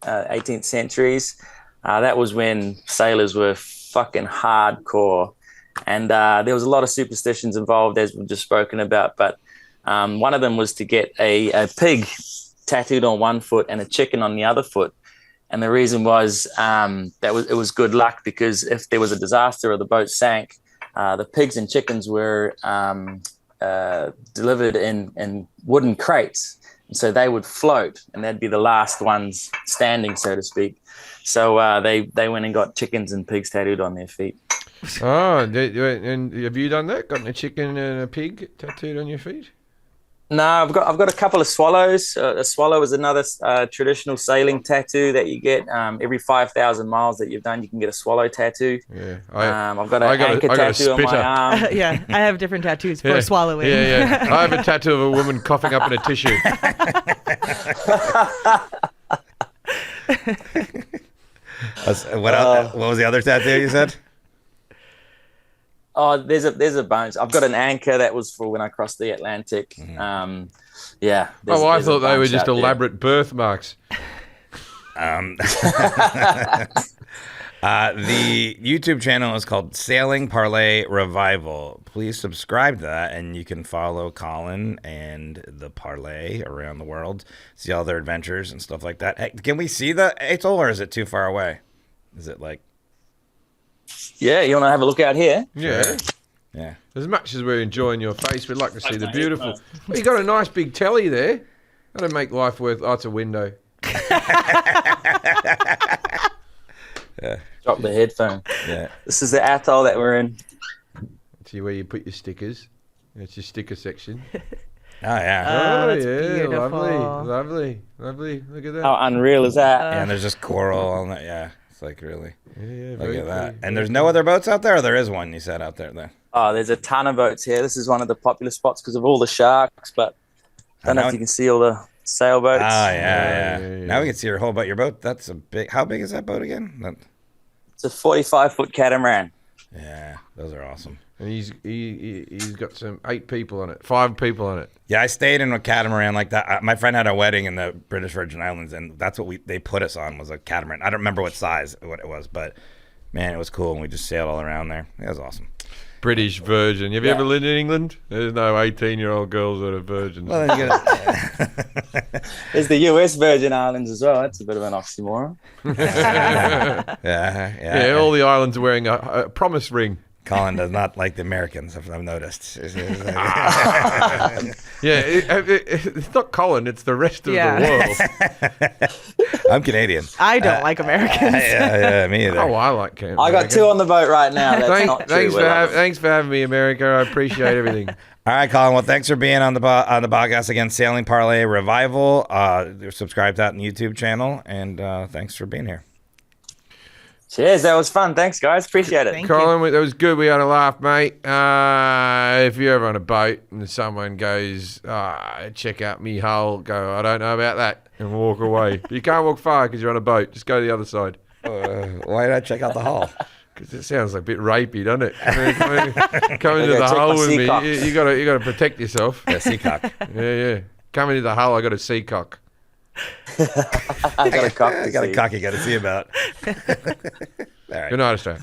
18th centuries. That was when sailors were fucking hardcore. And there was a lot of superstitions involved, as we've just spoken about. But one of them was to get a pig tattooed on one foot and a chicken on the other foot. And the reason was it was good luck, because if there was a disaster or the boat sank, the pigs and chickens were delivered in wooden crates. And so they would float, and they'd be the last ones standing, so to speak. So they went and got chickens and pigs tattooed on their feet. Oh, and have you done that? Gotten a chicken and a pig tattooed on your feet? No, I've got a couple of swallows. A swallow is another traditional sailing tattoo that you get. Every 5,000 miles that you've done, you can get a swallow tattoo. Yeah, I've got an anchor tattoo on my arm. Yeah, I have different tattoos for swallowing. Yeah. I have a tattoo of a woman coughing up in a tissue. What was the other tattoo you said? Oh, there's a bunch. I've got an anchor that was for when I crossed the Atlantic. Mm-hmm. Yeah. I thought they were just elaborate birthmarks. The YouTube channel is called Sailing Parlay Revival. Please subscribe to that, and you can follow Colin and the Parlay around the world, see all their adventures and stuff like that. Hey, can we see the atoll, or is it too far away? Is it like... Yeah, you want to have a look out here? Yeah. Yeah. As much as we're enjoying your face, we'd like to see the beautiful... Well, you got a nice big telly there. That'll make life worth... Oh, it's a window. Yeah. Drop the headphone. Yeah. This is the atoll that we're in. See where you put your stickers. It's your sticker section. Oh, yeah. Oh, that's yeah. beautiful. Lovely. Look at that. How unreal is that? Yeah, and there's just coral on that. Yeah. It's like really... Yeah, look at that. And there's no other boats out there, or there is one you said out there then? Oh, there's a ton of boats here. This is one of the popular spots because of all the sharks, but I don't know if you can see all the sailboats. Ah, yeah. Now we can see your whole boat. Your boat, that's a big... How big is that boat again? It's a 45-foot catamaran. Yeah, those are awesome. And he's got 5 people on it. Yeah, I stayed in a catamaran like that. My friend had a wedding in the British Virgin Islands, and that's what they put us on, was a catamaran. I don't remember what it was, but man, it was cool, and we just sailed all around there. It was awesome. British Virgin. Have you ever lived in England? There's no 18-year-old girls that are virgins. Well, then you gotta... There's the US Virgin Islands as well. That's a bit of an oxymoron. Yeah. All the islands are wearing a promise ring. Colin does not like the Americans, I've noticed. It's not Colin, it's the rest of the world. I'm Canadian. I don't like Americans. Yeah, me either. Oh, I like Canada. I got 2 on the boat right now. That's not true. Thanks for having me, America. I appreciate everything. All right, Colin. Well, thanks for being on the podcast again. Sailing Parlay Revival. Subscribe to that on the YouTube channel, and thanks for being here. Cheers, that was fun. Thanks, guys. Appreciate it. Thank Colin, that was good. We had a laugh, mate. If you're ever on a boat and someone goes, check out me hull, go, I don't know about that, and walk away. But you can't walk far because you're on a boat. Just go to the other side. Why did I check out the hull? Because it sounds like a bit rapey, doesn't it? Come into the hull with me. You got to protect yourself. Yeah, seacock. Yeah. Come into the hull, I got a seacock. I got a cock. I got a cock you got to see about. All right. Good night, Australia.